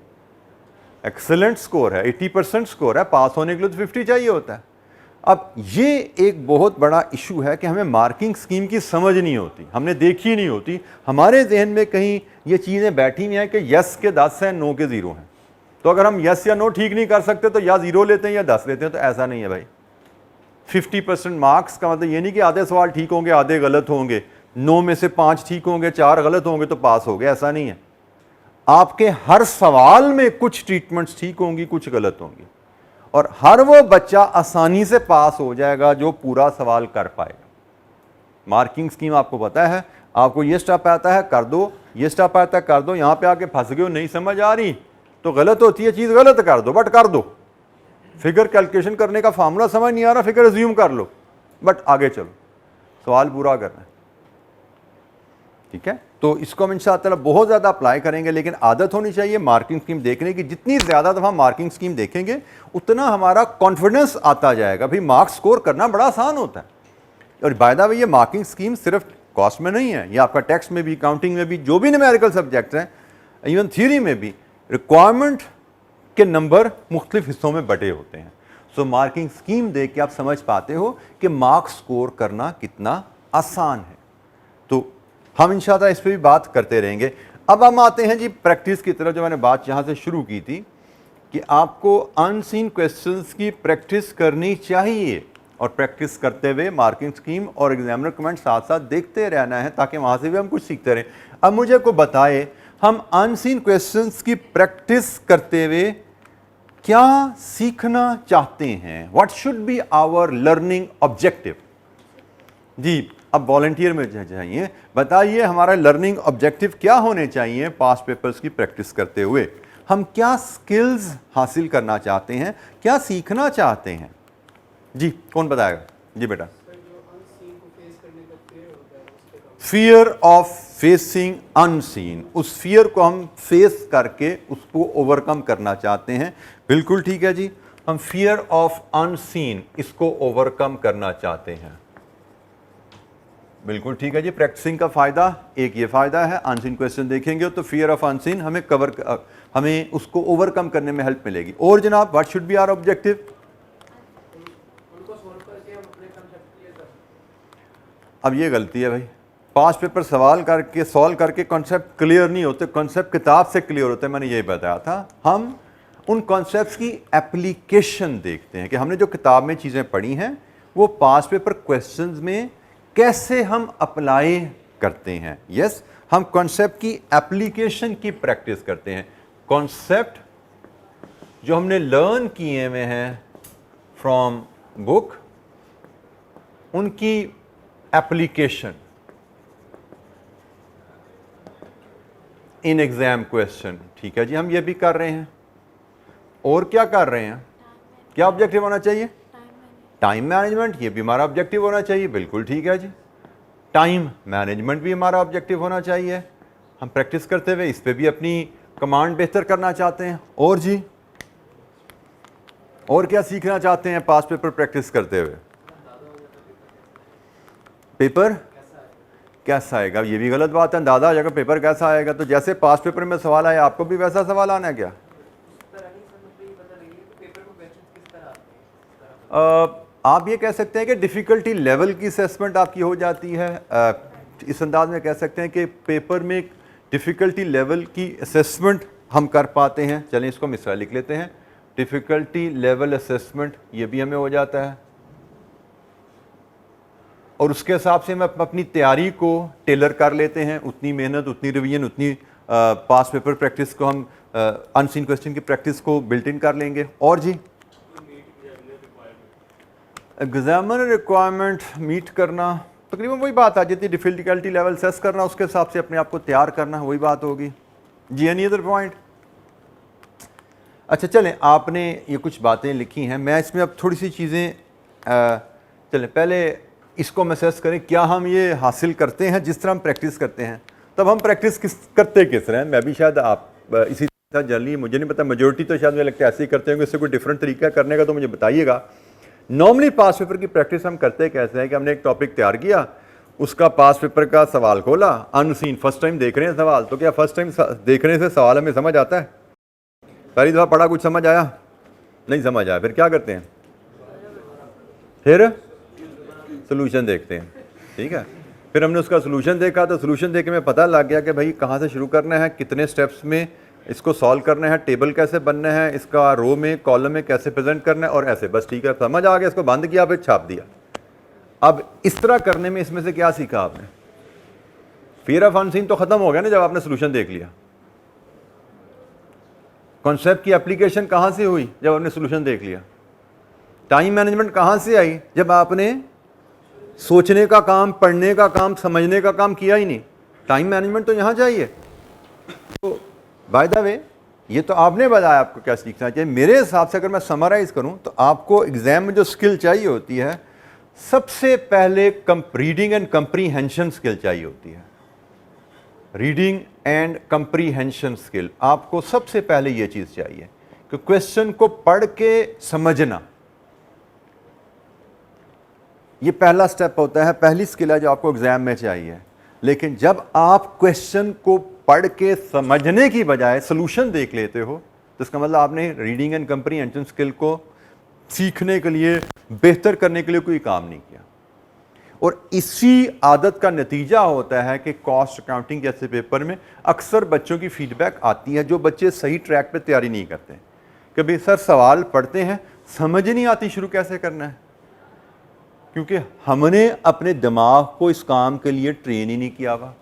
एक्सीलेंट स्कोर है, 80% स्कोर है, पास होने के लिए तो 50 चाहिए होता है। अब ये एक बहुत बड़ा इशू है कि हमें मार्किंग स्कीम की समझ नहीं होती, हमने देखी नहीं होती। हमारे जहन में कहीं ये चीज़ें बैठी हुई हैं कि यस के 10 हैं, नो के 0 हैं। तो अगर हम यस या नो ठीक नहीं कर सकते तो या 0 लेते हैं या 10 लेते हैं। तो ऐसा नहीं है भाई। 50% मार्क्स का मतलब ये नहीं कि आधे सवाल ठीक होंगे आधे गलत होंगे, 9 में से 5 ठीक होंगे 4 गलत होंगे तो पास हो गए, ऐसा नहीं है। आपके हर सवाल में कुछ ट्रीटमेंट्स ठीक होंगी कुछ गलत होंगी, और हर वो बच्चा आसानी से पास हो जाएगा जो पूरा सवाल कर पाएगा। मार्किंग स्कीम आपको पता है, आपको ये स्टेप आता है कर दो, ये स्टेप आता है कर दो, यहां पे आके फंस गए हो नहीं समझ आ रही तो गलत होती है चीज, गलत कर दो बट कर दो। फिगर कैलकुलेशन करने का फार्मूला समझ नहीं आ रहा, फिगर अज्यूम कर लो बट आगे चलो, सवाल पूरा करना है। ठीक है, तो इसको हम इंशाअल्लाह बहुत ज़्यादा अप्लाई करेंगे, लेकिन आदत होनी चाहिए मार्किंग स्कीम देखने की। जितनी ज़्यादा दफ़ा मार्किंग स्कीम देखेंगे उतना हमारा कॉन्फिडेंस आता जाएगा। भाई मार्क्स स्कोर करना बड़ा आसान होता है। और बाय द वे ये मार्किंग स्कीम सिर्फ कॉस्ट में नहीं है, ये आपका टेक्स्ट में भी, काउंटिंग में भी, जो भी न्यूमेरिकल सब्जेक्ट हैं, इवन थ्योरी में भी रिक्वायरमेंट के नंबर मुख्तलिफ हिस्सों में बटे होते हैं। सो मार्किंग स्कीम देख के आप समझ पाते हो कि मार्क्स स्कोर करना कितना आसान है। तो हम इंशाअल्लाह इस पर भी बात करते रहेंगे। अब हम आते हैं जी प्रैक्टिस की तरफ, जो मैंने बात यहाँ से शुरू की थी कि आपको अनसीन क्वेश्चंस की प्रैक्टिस करनी चाहिए, और प्रैक्टिस करते हुए मार्किंग स्कीम और एग्जामिनर कमेंट साथ साथ देखते रहना है ताकि वहाँ से भी हम कुछ सीखते रहें। अब मुझे को बताए, हम अनसीन क्वेश्चंस की प्रैक्टिस करते हुए क्या सीखना चाहते हैं? What should be our learning objective? जी, अब वॉलंटियर में चाहिए, बताइए हमारा लर्निंग ऑब्जेक्टिव क्या होने चाहिए पास्ट पेपर्स की प्रैक्टिस करते हुए? हम क्या स्किल्स हासिल करना चाहते हैं, क्या सीखना चाहते हैं? जी, कौन बताएगा? जी बेटा। फियर ऑफ फेसिंग अनसीन, उस फियर को हम फेस करके उसको ओवरकम करना चाहते हैं। बिल्कुल ठीक है जी, हम फियर ऑफ अनसीन इसको ओवरकम करना चाहते हैं। बिल्कुल ठीक है जी। प्रैक्टिसिंग का फ़ायदा एक ये फ़ायदा है, अनसीन क्वेश्चन देखेंगे तो फियर ऑफ अनसीन हमें हमें उसको ओवरकम करने में हेल्प मिलेगी। और जनाब, what should be our objective? अब ये गलती है भाई, 5 पेपर सवाल करके सॉल्व करके कॉन्सेप्ट क्लियर नहीं होते, कॉन्सेप्ट किताब से क्लियर होते हैं। मैंने यही बताया था, हम उन कॉन्सेप्ट्स की एप्लीकेशन देखते हैं कि हमने जो किताब में चीज़ें पढ़ी हैं वो 5 पेपर क्वेश्चंस में कैसे हम अप्लाई करते हैं। यस, हम कॉन्सेप्ट की एप्लीकेशन की प्रैक्टिस करते हैं। कॉन्सेप्ट जो हमने लर्न किए हुए हैं फ्रॉम बुक, उनकी एप्लीकेशन इन एग्जाम क्वेश्चन। ठीक है जी, हम ये भी कर रहे हैं। और क्या कर रहे हैं? क्या ऑब्जेक्टिव होना चाहिए? टाइम मैनेजमेंट, ये भी हमारा ऑब्जेक्टिव होना चाहिए। बिल्कुल ठीक है जी, टाइम मैनेजमेंट भी हमारा ऑब्जेक्टिव होना चाहिए। हम प्रैक्टिस करते हुए इस पे भी अपनी कमांड बेहतर करना चाहते हैं। और जी, और क्या सीखना चाहते हैं पास्ट पेपर प्रैक्टिस करते हुए? पेपर कैसा आएगा, ये भी गलत बात है। दादा अगर पेपर कैसा आएगा, तो जैसे पास्ट पेपर में सवाल आया आपको भी वैसा सवाल आना है क्या? आप ये कह सकते हैं कि डिफ़िकल्टी लेवल की असेसमेंट आपकी हो जाती है। इस अंदाज में कह सकते हैं कि पेपर में डिफ़िकल्टी लेवल की असेसमेंट हम कर पाते हैं। चलें इसको मिसरा लिख लेते हैं, डिफ़िकल्टी लेवल असेसमेंट, ये भी हमें हो जाता है। और उसके हिसाब से हम अपनी तैयारी को टेलर कर लेते हैं। उतनी मेहनत, उतनी रिवीजन, उतनी पास्ट पेपर प्रैक्टिस को हम अनसीन क्वेश्चन की प्रैक्टिस को बिल्ट इन कर लेंगे। और जी, एग्जामिनर रिक्वायरमेंट मीट करना, तकरीबन वही बात आ जाती है। डिफ़िकल्टी लेवल सेस करना, उसके हिसाब से अपने आप को तैयार करना, वही बात होगी जी। Any other point? अच्छा चलें, आपने ये कुछ बातें लिखी हैं, मैं इसमें अब थोड़ी सी चीज़ें चलें पहले इसको मैसेज करें। क्या हम ये हासिल करते हैं जिस तरह हम प्रैक्टिस करते हैं? तब हम प्रैक्टिस करते किस तरह हैं? मैं भी शायद आप इसी तरह जनरली, मुझे नहीं पता, मेजोरिटी तो शायद मुझे लगता है ऐसे ही करते होंगे। इससे कोई डिफरेंट तरीका करने का तो मुझे बताइएगा। नॉर्मली पास पेपर की प्रैक्टिस हम करते कैसे हैं कि हमने एक टॉपिक तैयार किया, उसका पास पेपर का सवाल खोला, अनसीन फर्स्ट टाइम देख रहे हैं सवाल, तो क्या फर्स्ट टाइम देखने से सवाल हमें समझ आता है? पहली दफ़ा पढ़ा कुछ समझ आया? नहीं समझ आया, फिर क्या करते हैं? फिर सोल्यूशन देखते हैं। ठीक है, फिर हमने उसका सोल्यूशन देखा तो सोल्यूशन देख के हमें पता लग गया कि भाई कहाँ से शुरू करना है, कितने स्टेप्स में इसको सॉल्व करना है, टेबल कैसे बनना है, इसका रो में कॉलम में कैसे प्रेजेंट करना है और ऐसे, बस ठीक है, समझ आ गया, इसको बंद किया फिर छाप दिया। अब इस तरह करने में इसमें से क्या सीखा आपने? फियर ऑफ अनसीन तो खत्म हो गया ना जब आपने सोल्यूशन देख लिया। कॉन्सेप्ट की एप्लीकेशन कहां से हुई? जब आपने सोल्यूशन देख लिया। टाइम मैनेजमेंट कहां से आई? जब आपने सोचने का काम, पढ़ने का काम, समझने का काम किया ही नहीं। टाइम मैनेजमेंट तो यहां चाहिए। तो बाय द वे ये तो आपने बताया आपको क्या सीखना चाहिए। मेरे हिसाब से अगर मैं समराइज करूं तो आपको एग्जाम में जो स्किल चाहिए होती है, सबसे पहले रीडिंग एंड कंप्रीहेंशन स्किल चाहिए होती है। रीडिंग एंड कंप्रीहेंशन स्किल, आपको सबसे पहले ये चीज चाहिए कि क्वेश्चन को पढ़ के समझना, ये पहला स्टेप होता है, पहली स्किल है जो आपको एग्जाम में चाहिए। लेकिन जब आप क्वेश्चन को पढ़ के समझने की बजाय सॉल्यूशन देख लेते हो तो इसका मतलब आपने रीडिंग एंड कंप्रीहेंशन स्किल को सीखने के लिए, बेहतर करने के लिए कोई काम नहीं किया। और इसी आदत का नतीजा होता है कि कॉस्ट अकाउंटिंग जैसे पेपर में अक्सर बच्चों की फीडबैक आती है, जो बच्चे सही ट्रैक पे तैयारी नहीं करते। कभी सर सवाल पढ़ते हैं, समझ नहीं आती शुरू कैसे करना है, क्योंकि हमने अपने दिमाग को इस काम के लिए ट्रेन ही नहीं किया हुआ।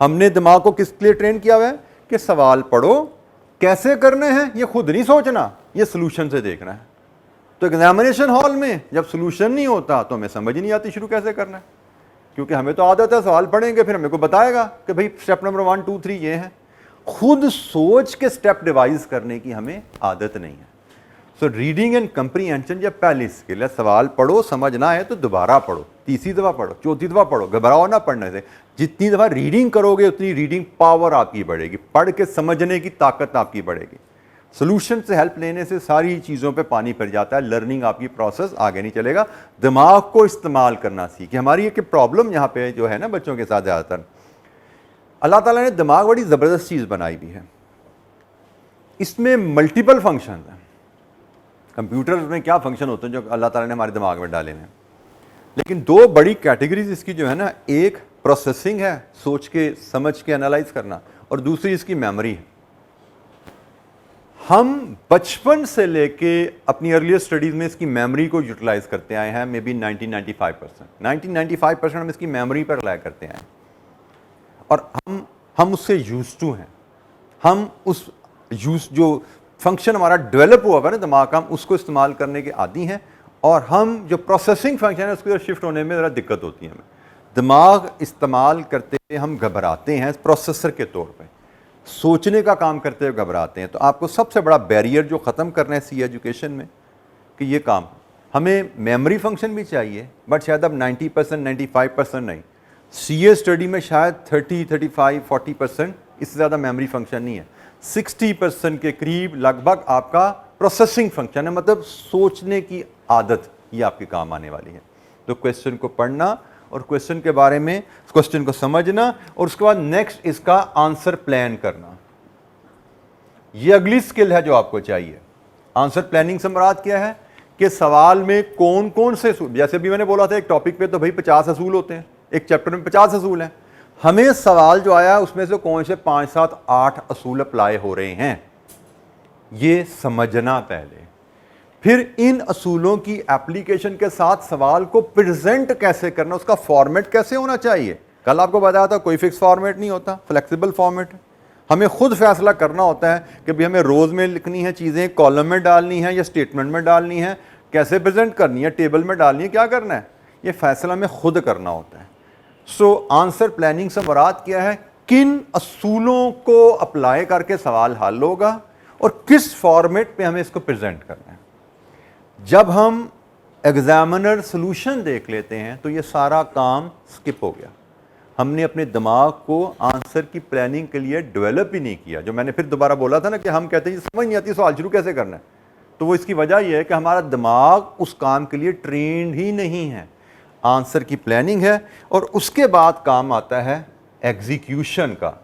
हमने दिमाग को किस लिए ट्रेन किया हुआ है कि सवाल पढ़ो, कैसे करने हैं ये खुद नहीं सोचना, ये सोल्यूशन से देखना है। तो एग्जामिनेशन हॉल में जब सोल्यूशन नहीं होता तो हमें समझ ही नहीं आती शुरू कैसे करना है, क्योंकि हमें तो आदत है सवाल पढ़ेंगे फिर हमें को बताएगा कि भाई स्टेप नंबर 1 2 3 ये है। खुद सोच के स्टेप डिवाइस करने की हमें आदत नहीं है। सो रीडिंग एंड कंप्रीहेंशन जब पहली स्किल है, सवाल पढ़ो, समझ ना आए तो दोबारा पढ़ो, तीसरी दफ़ा पढ़ो, चौथी दफ़ा पढ़ो, घबराओ ना पढ़ने से। जितनी दफ़ा रीडिंग करोगे उतनी रीडिंग पावर आपकी बढ़ेगी, पढ़ के समझने की ताकत आपकी बढ़ेगी। सोल्यूशन से हेल्प लेने से सारी चीज़ों पे पानी फिर जाता है, लर्निंग आपकी प्रोसेस आगे नहीं चलेगा। दिमाग को इस्तेमाल करना सीखिए। हमारी एक प्रॉब्लम यहाँ पे जो है ना बच्चों के साथ ज़्यादातर, अल्लाह ताला ने दिमाग बड़ी ज़बरदस्त चीज़ बनाई हुई है, इसमें मल्टीपल फंक्शन हैं। कंप्यूटर में क्या फंक्शन होते हैं जो अल्लाह ताला ने हमारे दिमाग में डाले हैं, लेकिन दो बड़ी कैटेगरीज इसकी जो है ना, एक प्रोसेसिंग है, सोच के समझ के एनालाइज करना, और दूसरी इसकी मेमोरी है। हम बचपन से लेके अपनी अर्लियर स्टडीज में इसकी मेमोरी को यूटिलाइज करते आए हैं। मे बी 1995% हम इसकी मेमोरी पर रिलाय करते हैं, और हम उससे यूज टू हैं। हम उस यूज जो फंक्शन हमारा डेवलप हुआ है ना दिमाग का, हम उसको इस्तेमाल करने के आदी हैं, और हम जो प्रोसेसिंग फंक्शन है उसकी तरफ शिफ्ट होने में ज़रा दिक्कत होती है हमें। दिमाग इस्तेमाल करते हम घबराते हैं प्रोसेसर के तौर पे, सोचने का काम करते हुए घबराते हैं। तो आपको सबसे बड़ा बैरियर जो ख़त्म करना है सी एजुकेशन में कि ये काम, हमें मेमोरी फंक्शन भी चाहिए, बट शायद अब 90% 95% नहीं। सीए स्टडी में शायद 30 35 40% इससे ज़्यादा मेमोरी फंक्शन नहीं है। 60% के करीब लगभग आपका प्रोसेसिंग फंक्शन है, मतलब सोचने की आदत ये आपके काम आने वाली है। तो क्वेश्चन को पढ़ना और क्वेश्चन के बारे में क्वेश्चन को समझना, और उसके बाद नेक्स्ट इसका आंसर प्लान करना, ये अगली स्किल है जो आपको चाहिए। आंसर प्लानिंग से मुराद क्या है कि सवाल में कौन कौन से, जैसे भी मैंने बोला था एक टॉपिक पे तो भाई 50 असूल होते हैं, एक चैप्टर में 50 असूल हैं। हमें सवाल जो आया उसमें से कौन से 5 7 8 असूल अप्लाई हो रहे हैं, ये समझना पहले। फिर इन असूलों की एप्लीकेशन के साथ सवाल को प्रेजेंट कैसे करना, उसका फॉर्मेट कैसे होना चाहिए। कल आपको बताया था कोई फिक्स फॉर्मेट नहीं होता, फ्लेक्सिबल फॉर्मेट। हमें खुद फैसला करना होता है कि भाई हमें रोज़ में लिखनी है चीज़ें, कॉलम में डालनी है या स्टेटमेंट में डालनी है, कैसे प्रेजेंट करनी है, टेबल में डालनी है, क्या करना है, ये फैसला हमें खुद करना होता है। सो आंसर प्लानिंग से मुराद क्या है, किन असूलों को अप्लाई करके सवाल हल होगा और किस फॉर्मेट पे हमें इसको प्रेजेंट करना है। जब हम एग्जामिनर सॉल्यूशन देख लेते हैं तो ये सारा काम स्किप हो गया। हमने अपने दिमाग को आंसर की प्लानिंग के लिए डेवलप ही नहीं किया। जो मैंने फिर दोबारा बोला था ना कि हम कहते हैं समझ नहीं आती सवाल शुरू कैसे करना है, तो वो इसकी वजह यह है कि हमारा दिमाग उस काम के लिए ट्रेंड ही नहीं है। आंसर की प्लानिंग है और उसके बाद काम आता है एग्जीक्यूशन का,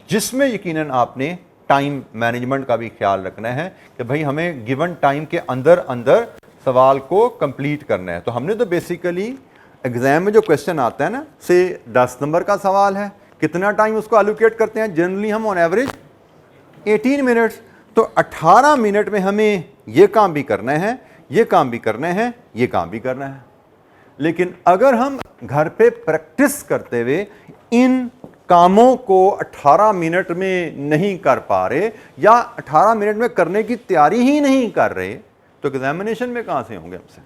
जिसमें यकीनन आपने टाइम मैनेजमेंट का भी ख्याल रखना है कि भाई हमें गिवन टाइम के अंदर अंदर सवाल को कंप्लीट करना है। तो हमने तो बेसिकली एग्जाम में जो क्वेश्चन आता है ना, से 10 नंबर का सवाल है, कितना टाइम उसको एलोकेट करते हैं, जनरली हम ऑन एवरेज 18 मिनट्स, तो 18 मिनट में हमें ये काम भी करना है, ये काम भी करना है, ये काम भी करना है। लेकिन अगर हम घर पे प्रैक्टिस करते हुए इन कामों को 18 मिनट में नहीं कर पा रहे या 18 मिनट में करने की तैयारी ही नहीं कर रहे, तो एग्जामिनेशन में कहां से होंगे हमसे?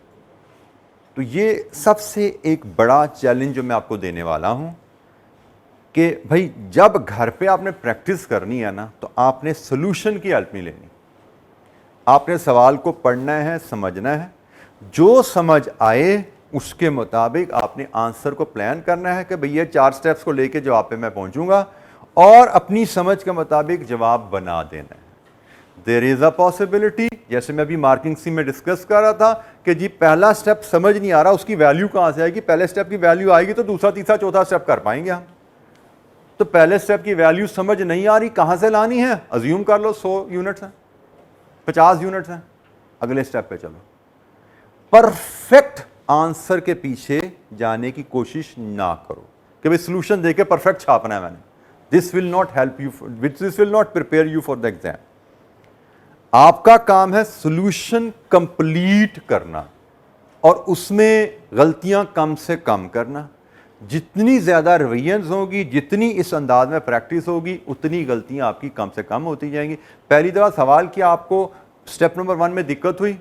तो ये सबसे एक बड़ा चैलेंज जो मैं आपको देने वाला हूं कि भाई जब घर पे आपने प्रैक्टिस करनी है ना, तो आपने सोल्यूशन की हेल्प नहीं लेनी। आपने सवाल को पढ़ना है, समझना है, जो समझ आए उसके मुताबिक आपने आंसर को प्लान करना है कि भैया 4 स्टेप्स को लेके जवाब पे मैं पहुंचूंगा और अपनी समझ के मुताबिक जवाब बना देना है। देयर इज अ पॉसिबिलिटी, जैसे मैं अभी मार्किंग सी में डिस्कस कर रहा था कि जी पहला स्टेप समझ नहीं आ रहा, उसकी वैल्यू कहां से आएगी? पहले स्टेप की वैल्यू आएगी तो दूसरा, तीसरा, चौथा स्टेप कर पाएंगे हम। तो पहले स्टेप की वैल्यू समझ नहीं आ रही, कहां से लानी है? अज्यूम कर लो 100 यूनिट्स हैं, 50 यूनिट्स हैं, अगले स्टेप पे चलो। परफेक्ट आंसर के पीछे जाने की कोशिश ना करो कि भाई सोल्यूशन देके परफेक्ट छापना है मैंने। This will not help you, this will not prepare you for the exam. आपका काम है सोल्यूशन कंप्लीट करना और उसमें गलतियां कम से कम करना। जितनी ज्यादा रिवीजन्स होगी, जितनी इस अंदाज में प्रैक्टिस होगी, उतनी गलतियां आपकी कम से कम होती जाएंगी। पहली दफा सवाल किया, आपको स्टेप नंबर 1 में दिक्कत हुई,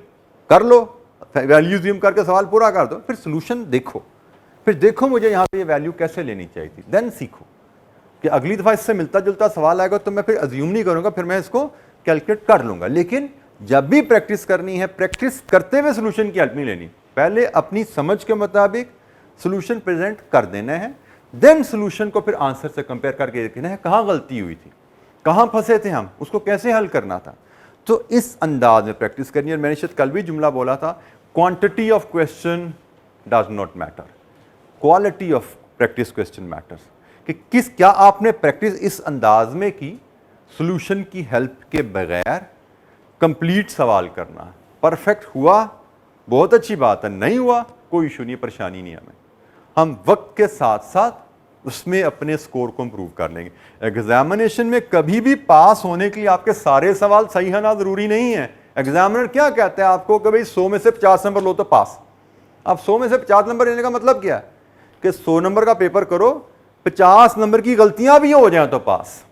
कर लो, वैल्यू ज़ूम करके सवाल पूरा कर दो, फिर सोल्यूशन देखो, फिर देखो मुझे यहाँ पे ये वैल्यू कैसे लेनी चाहिए थी, देन सीखो कि अगली दफ़ा इससे मिलता जुलता सवाल आएगा तो मैं फिर अज्यूम नहीं करूँगा, फिर मैं इसको कैलकुलेट कर लूँगा। लेकिन जब भी प्रैक्टिस करनी है, प्रैक्टिस करते हुए सोल्यूशन की हेल्प नहीं लेनी। पहले अपनी समझ के मुताबिक सोल्यूशन प्रेजेंट कर देना है, देन सोल्यूशन को फिर आंसर से कंपेयर करके देखना है कहाँ गलती हुई थी, कहाँ फंसे थे हम, उसको कैसे हल करना था। तो इस अंदाज में प्रैक्टिस करनी है। मैंने शायद कल भी जुमला बोला था, quantity of question does not matter, quality of practice question matters. कि क्या आपने प्रैक्टिस इस अंदाज में की, सोल्यूशन की हेल्प के बगैर कंप्लीट सवाल करना। परफेक्ट हुआ, बहुत अच्छी बात है, नहीं हुआ कोई इशू नहीं, परेशानी नहीं हमें। हम वक्त के साथ साथ उसमें अपने स्कोर को इंप्रूव कर लेंगे। एग्जामिनेशन में कभी भी पास होने के लिए आपके सारे सवाल सही होना जरूरी नहीं है। एग्जामिनर क्या कहता है आपको कि भाई 100 में से 50 नंबर लो तो पास। अब 100 में से 50 नंबर लेने का मतलब क्या है कि 100 नंबर का पेपर करो, 50 नंबर की गलतियां भी हो जाए तो पास।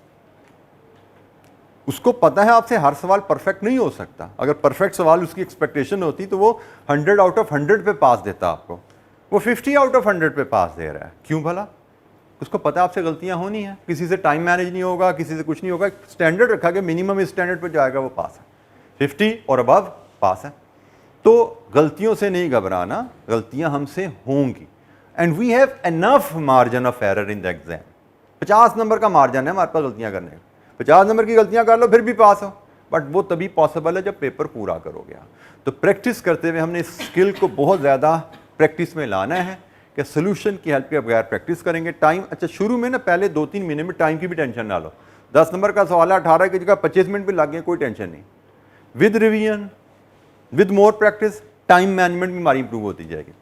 उसको पता है आपसे हर सवाल परफेक्ट नहीं हो सकता। अगर परफेक्ट सवाल उसकी एक्सपेक्टेशन होती तो वो 100 आउट ऑफ 100 पे पास देता आपको, वो 50 आउट ऑफ 100 पे पास दे रहा है। क्यों भला? उसको पता है आपसे गलतियां होनी है, किसी से टाइम मैनेज नहीं होगा, किसी से कुछ नहीं होगा, स्टैंडर्ड रखा कि मिनिमम इस स्टैंडर्ड पे जाएगा वो पास है, 50 और अबव पास है। तो गलतियों से नहीं घबराना, गलतियां हमसे होंगी and we have enough margin of error in the exam. 50 नंबर का मार्जिन है हमारे पास गलतियां करने का। 50 नंबर की गलतियां कर लो फिर भी पास हो, बट वो तभी पॉसिबल है जब पेपर पूरा करोगे। तो प्रैक्टिस करते हुए हमने इस स्किल को बहुत ज़्यादा प्रैक्टिस में लाना है कि सोल्यूशन की हेल्प के बगैर प्रैक्टिस करेंगे। टाइम, अच्छा शुरू में ना पहले 2-3 महीने में टाइम की भी टेंशन ना लो। 10 नंबर का सवाल है, 18 की जगह 25 मिनट भी लग गए, कोई टेंशन नहीं। With revision, with more practice, time management भी हमारी इंप्रूव होती जाएगी।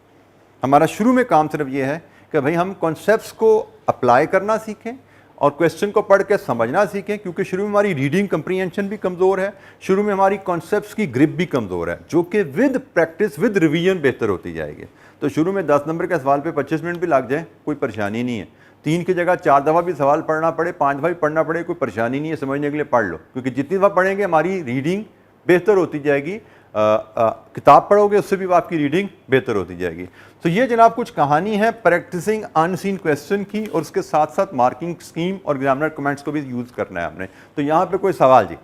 हमारा शुरू में काम सिर्फ ये है कि भाई हम कॉन्सेप्ट्स को अप्लाई करना सीखें और क्वेश्चन को पढ़ के समझना सीखें, क्योंकि शुरू में हमारी रीडिंग कंप्रीहेंशन भी कमज़ोर है, शुरू में हमारी कॉन्सेप्ट्स की ग्रिप भी कमज़ोर है, जो कि विद प्रैक्टिस, विद रिवीजन बेहतर होती जाएगी। तो शुरू में 10 नंबर के सवाल पे 25 मिनट भी लग जाए, कोई परेशानी नहीं है। 3 की जगह 4 दफ़ा भी सवाल पढ़ना पड़े, 5 दफ़ा भी पढ़ना पड़े, कोई परेशानी नहीं है, समझने के लिए पढ़ लो, क्योंकि जितनी दफ़ा पढ़ेंगे हमारी रीडिंग बेहतर होती जाएगी। किताब पढ़ोगे उससे भी आपकी रीडिंग बेहतर होती जाएगी। तो ये जनाब कुछ कहानी है प्रैक्टिसिंग अनसीन क्वेश्चन की, और उसके साथ साथ मार्किंग स्कीम और एग्जामिनर कमेंट्स को भी यूज़ करना है हमने। तो यहाँ पे कोई सवाल जी,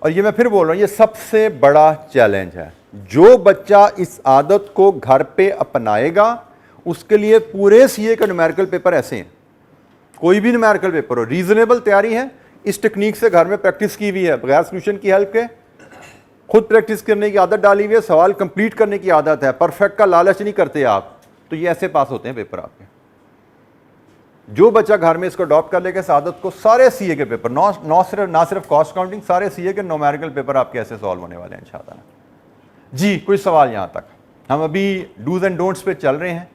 और ये मैं फिर बोल रहा हूँ, ये सबसे बड़ा चैलेंज है। जो बच्चा इस आदत को घर पे अपनाएगा उसके लिए पूरे सीए का न्यूमेरिकल पेपर ऐसे हैं। कोई भी न्यूमेरिकल पेपर हो, रीजनेबल तैयारी है, इस टेक्निक से घर में प्रैक्टिस की हुई है, बगैर सोल्यूशन की हेल्प के खुद प्रैक्टिस करने की आदत डाली हुई है, सवाल कंप्लीट करने की आदत है, परफेक्ट का लालच नहीं करते आप, तो ये ऐसे पास होते हैं पेपर आपके। जो बच्चा घर में इसको अडॉप्ट कर लेगा इस आदत को, सारे सीए के पेपर, ना सिर्फ कॉस्ट काउंटिंग, सारे सीए के न्यूमेरिकल पेपर आपके ऐसे सॉल्व होने वाले हैं इंशाअल्लाह। जी कोई सवाल यहाँ तक? हम अभी डूज एंड डोंट्स पे चल रहे हैं,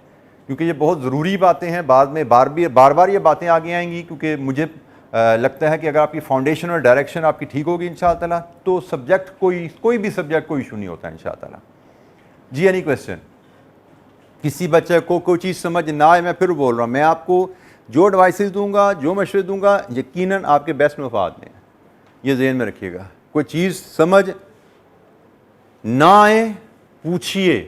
क्योंकि ये बहुत ज़रूरी बातें हैं। बाद में बार बार ये बातें आगे आएंगी, क्योंकि मुझे लगता है कि अगर आपकी फाउंडेशन और डायरेक्शन आपकी ठीक होगी इंशाअल्लाह ताला तो सब्जेक्ट कोई भी सब्जेक्ट कोई इशू नहीं होता इंशाअल्लाह ताला। जी एनी क्वेश्चन? किसी बच्चे को कोई चीज़ समझ ना आए, मैं फिर बोल रहा हूँ, मैं आपको जो एडवाइसेस दूंगा, जो मशवरे दूंगा, यकीनन आपके बेस्ट मफाद में, ये जहन में रखिएगा। कोई चीज़ समझ ना आए पूछिए,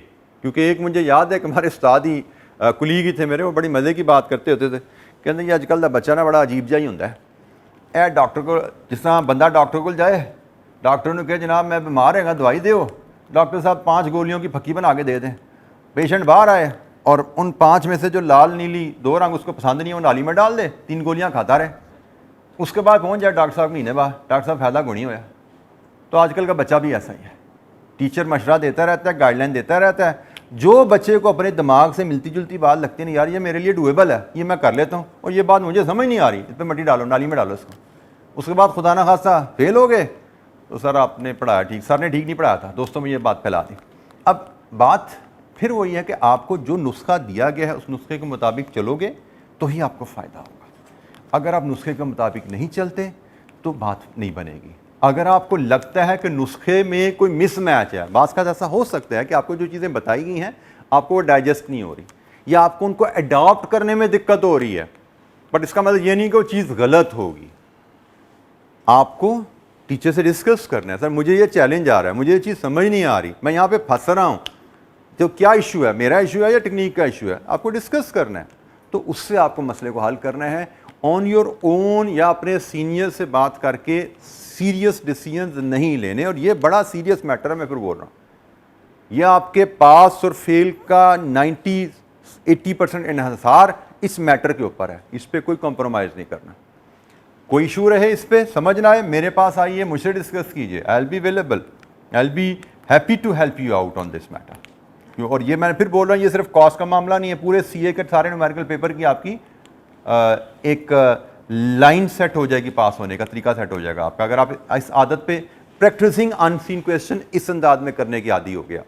क्योंकि एक मुझे याद है कि हमारे उस्ताद ही कुलीग ही थे मेरे, वो बड़ी मज़े की बात करते होते थे, कहते जी अजकल का बच्चा ना बड़ा अजीब जा ही होंदा है। ए डॉक्टर को, जिस तरह बंदा डॉक्टर को जाए, डॉक्टर ने कहे जनाब मैं बीमार है, दवाई दो, डॉक्टर साहब 5 गोलियों की फक्की बना के दे दें। पेशेंट बाहर आए और उन 5 में से जो लाल नीली 2 रंग उसको पसंद नहीं है वो नाली में डाल दे, 3 गोलियां खाता रहे, उसके बाद पहुंच जाए डॉक्टर साहब महीने बाद, डॉक्टर साहब फायदा को नहीं होया। तो आजकल का बच्चा भी ऐसा ही है, टीचर मशवरा देता रहता है, गाइडलाइन देता रहता है, जो बच्चे को अपने दिमाग से मिलती जुलती बात लगती है, यार ये मेरे लिए डुएबल है, ये मैं कर लेता हूँ, और ये बात मुझे समझ नहीं आ रही, इस पर मट्टी डालो, नाली में डालो इसको, उसके बाद खुदा ना खासा फेल हो गए तो सर आपने पढ़ाया ठीक, सर ने ठीक नहीं पढ़ाया था, दोस्तों में ये बात फैला दी। अब बात फिर वही है कि आपको जो नुस्खा दिया गया है उस नुस्खे के मुताबिक चलोगे तो ही आपको फ़ायदा होगा। अगर आप नुस्खे के मुताबिक नहीं चलते तो बात नहीं बनेगी। अगर आपको लगता है कि नुस्खे में कोई मिसमैच है, बात का ऐसा हो सकता है कि आपको जो चीज़ें बताई गई हैं आपको वो डाइजेस्ट नहीं हो रही या आपको उनको अडॉप्ट करने में दिक्कत हो रही है, बट इसका मतलब ये नहीं कि वो चीज़ गलत होगी। आपको टीचर से डिस्कस करना है, सर मुझे ये चैलेंज आ रहा है, मुझे ये चीज़ समझ नहीं आ रही, मैं यहाँ पे फंस रहा हूँ, तो क्या इशू है, मेरा इशू है या टेक्निक का इशू है, आपको डिस्कस करना है। तो उससे आपको मसले को हल करना है ऑन योर ओन, या अपने सीनियर से बात करके सीरियस डिसीजंस नहीं लेने। और ये बड़ा सीरियस मैटर है, मैं फिर बोल रहा हूँ, ये आपके पास और फेल का 90-80% इन्हिसार इस मैटर के ऊपर है, इस पर कोई कॉम्प्रोमाइज़ नहीं करना। कोई इशू रहे इस पर, समझ ना आए, मेरे पास आइए, मुझसे डिस्कस कीजिए, I will be available, I will be happy to help you out on this matter. और ये मैं फिर बोल रहा हूँ, ये सिर्फ कॉस्ट का मामला नहीं है, पूरे सीए के सारे न्यूमेरिकल पेपर की आपकी एक लाइन सेट हो जाएगी, पास होने का तरीका सेट हो जाएगा आपका, अगर आप इस आदत पे प्रैक्टिसिंग अनसीन क्वेश्चन इस अंदाज में करने की आदी हो गया।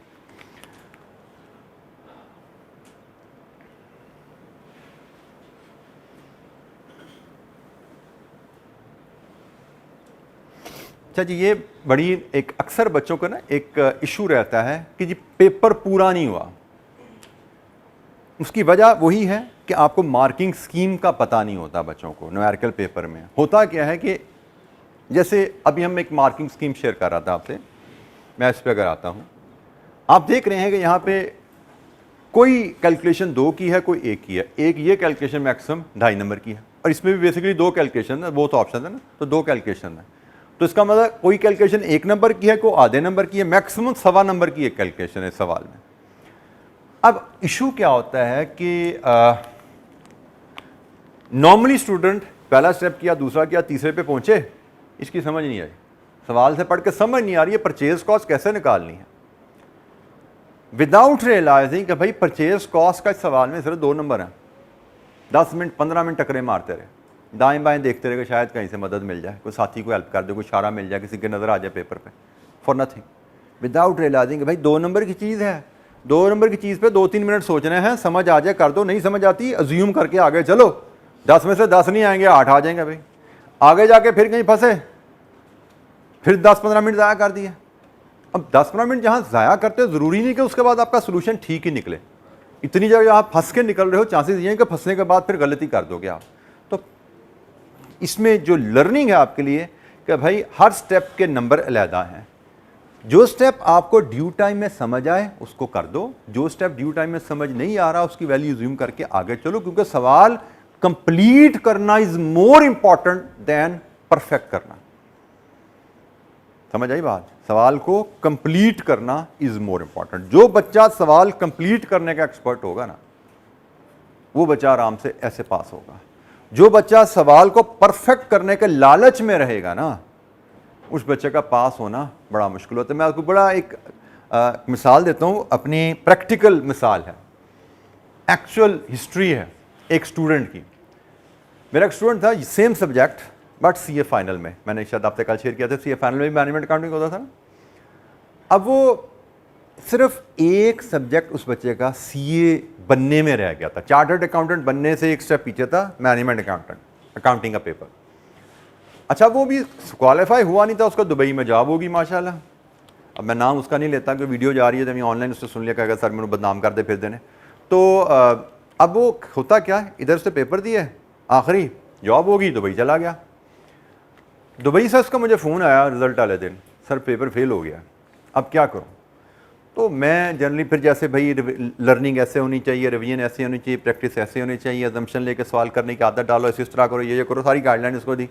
अच्छा जी, ये बड़ी एक अक्सर बच्चों का ना एक इशू रहता है कि जी पेपर पूरा नहीं हुआ। उसकी वजह वही है कि आपको मार्किंग स्कीम का पता नहीं होता बच्चों को। न्यूमेरिकल पेपर में होता क्या है कि जैसे अभी हम एक मार्किंग स्कीम शेयर कर रहा था आपसे, मैं इस पर अगर आता हूँ, आप देख रहे हैं कि यहाँ पे कोई कैलकुलेशन 2 की है, कोई 1 की है। एक ये कैलकुलेशन मैक्सिमम 2.5 नंबर की है, और इसमें भी बेसिकली 2 कैलकुलेशन है, बोथ ऑप्शन है ना, तो 2 कैलकुलेशन है। तो इसका मतलब कोई कैलकुलेशन 1 नंबर की है, कोई आधे नंबर की है, मैक्सिमम 1.25 नंबर की एक कैलकुलेशन है सवाल में। अब इशू क्या होता है कि नॉर्मली स्टूडेंट पहला स्टेप किया, दूसरा किया, तीसरे पे पहुंचे, इसकी समझ नहीं आई, सवाल से पढ़ के समझ नहीं आ रही है परचेज कॉस्ट कैसे निकालनी है, विदाउट रियलाइजिंग कि भाई परचेज कॉस्ट का इस सवाल में सिर्फ 2 नंबर हैं। 10 मिनट 15 मिनट टकरे मारते रहे, दाएं बाएं देखते रहे, शायद कहीं से मदद मिल जाए, कोई साथी को हेल्प कर दे, कोई इशारा मिल जाए, किसी के नज़र आ जाए पेपर पे, फॉर नथिंग, विदाउट रियलाइजिंग भाई 2 नंबर की चीज़ है, 2 नंबर की चीज़ पे 2-3 मिनट सोचने हैं, समझ आ जाए कर दो, नहीं समझ आती अज्यूम करके आगे चलो, 10 में से 10 नहीं आएंगे, 8 आ जाएंगे भाई, आगे जाके फिर कहीं फंसे, फिर 10-15 मिनट ज़ाया कर दिए। अब 10-15 मिनट जहाँ ज़ाया करते हो, ज़रूरी नहीं कि उसके बाद आपका सोल्यूशन ठीक ही निकले, इतनी जगह आप फंस के निकल रहे हो, चांसेस ये हैं कि फंसने के बाद फिर गलती कर दोगे आप। तो इसमें जो लर्निंग है आपके लिए कि भाई हर स्टेप के नंबर अलहदा हैं, जो स्टेप आपको ड्यू टाइम में समझ आए उसको कर दो, जो स्टेप ड्यू टाइम में समझ नहीं आ रहा उसकी वैल्यू ज़ूम करके आगे चलो, क्योंकि सवाल कंप्लीट करना is more important than perfect करना। समझ आई बात? सवाल को कंप्लीट करना इज मोर इंपॉर्टेंट। जो बच्चा सवाल कंप्लीट करने का एक्सपर्ट होगा ना, वो बच्चा आराम से ऐसे पास होगा। जो बच्चा सवाल को परफेक्ट करने के लालच में रहेगा ना, उस बच्चे का पास होना बड़ा मुश्किल होता है। मैं आपको बड़ा एक मिसाल देता हूँ, अपनी प्रैक्टिकल मिसाल है, एक्चुअल हिस्ट्री है एक स्टूडेंट की। मेरा एक स्टूडेंट था, same subject but CA final में, मैंने शायद आपसे कल शेयर किया था, सीए फाइनल में भी मैनेजमेंट अकाउंटिंग होता था ना। अब वो सिर्फ एक सब्जेक्ट उस बच्चे का सीए बनने में रह गया था, चार्टर्ड अकाउंटेंट बनने से एक स्टेप पीछे था, मैनेजमेंट अकाउंटेंट अकाउंटिंग का पेपर। अच्छा वो भी क्वालिफाई हुआ नहीं था, उसका दुबई में जॉब होगी माशाल्लाह। अब मैं नाम उसका नहीं लेता कि वीडियो जा रही है तो मैं ऑनलाइन उससे सुन लिया कहेगा सर मैंने बदनाम कर दे फिर देने। तो अब वो होता क्या है, इधर से पेपर दिए, आखिरी जॉब होगी, दुबई चला गया। दुबई से उसका मुझे फ़ोन आया रिज़ल्ट वाले दिन, सर पेपर फेल हो गया, अब क्या करूँ। तो मैं जनरली फिर जैसे भाई लर्निंग ऐसे होनी चाहिए, रिवीजन ऐसे होनी चाहिए, प्रैक्टिस ऐसे होनी चाहिए, अजम्पशन लेके सवाल करने की आदत डालो, इस तरह करो, ये करो, सारी गाइडलाइन उसको दी।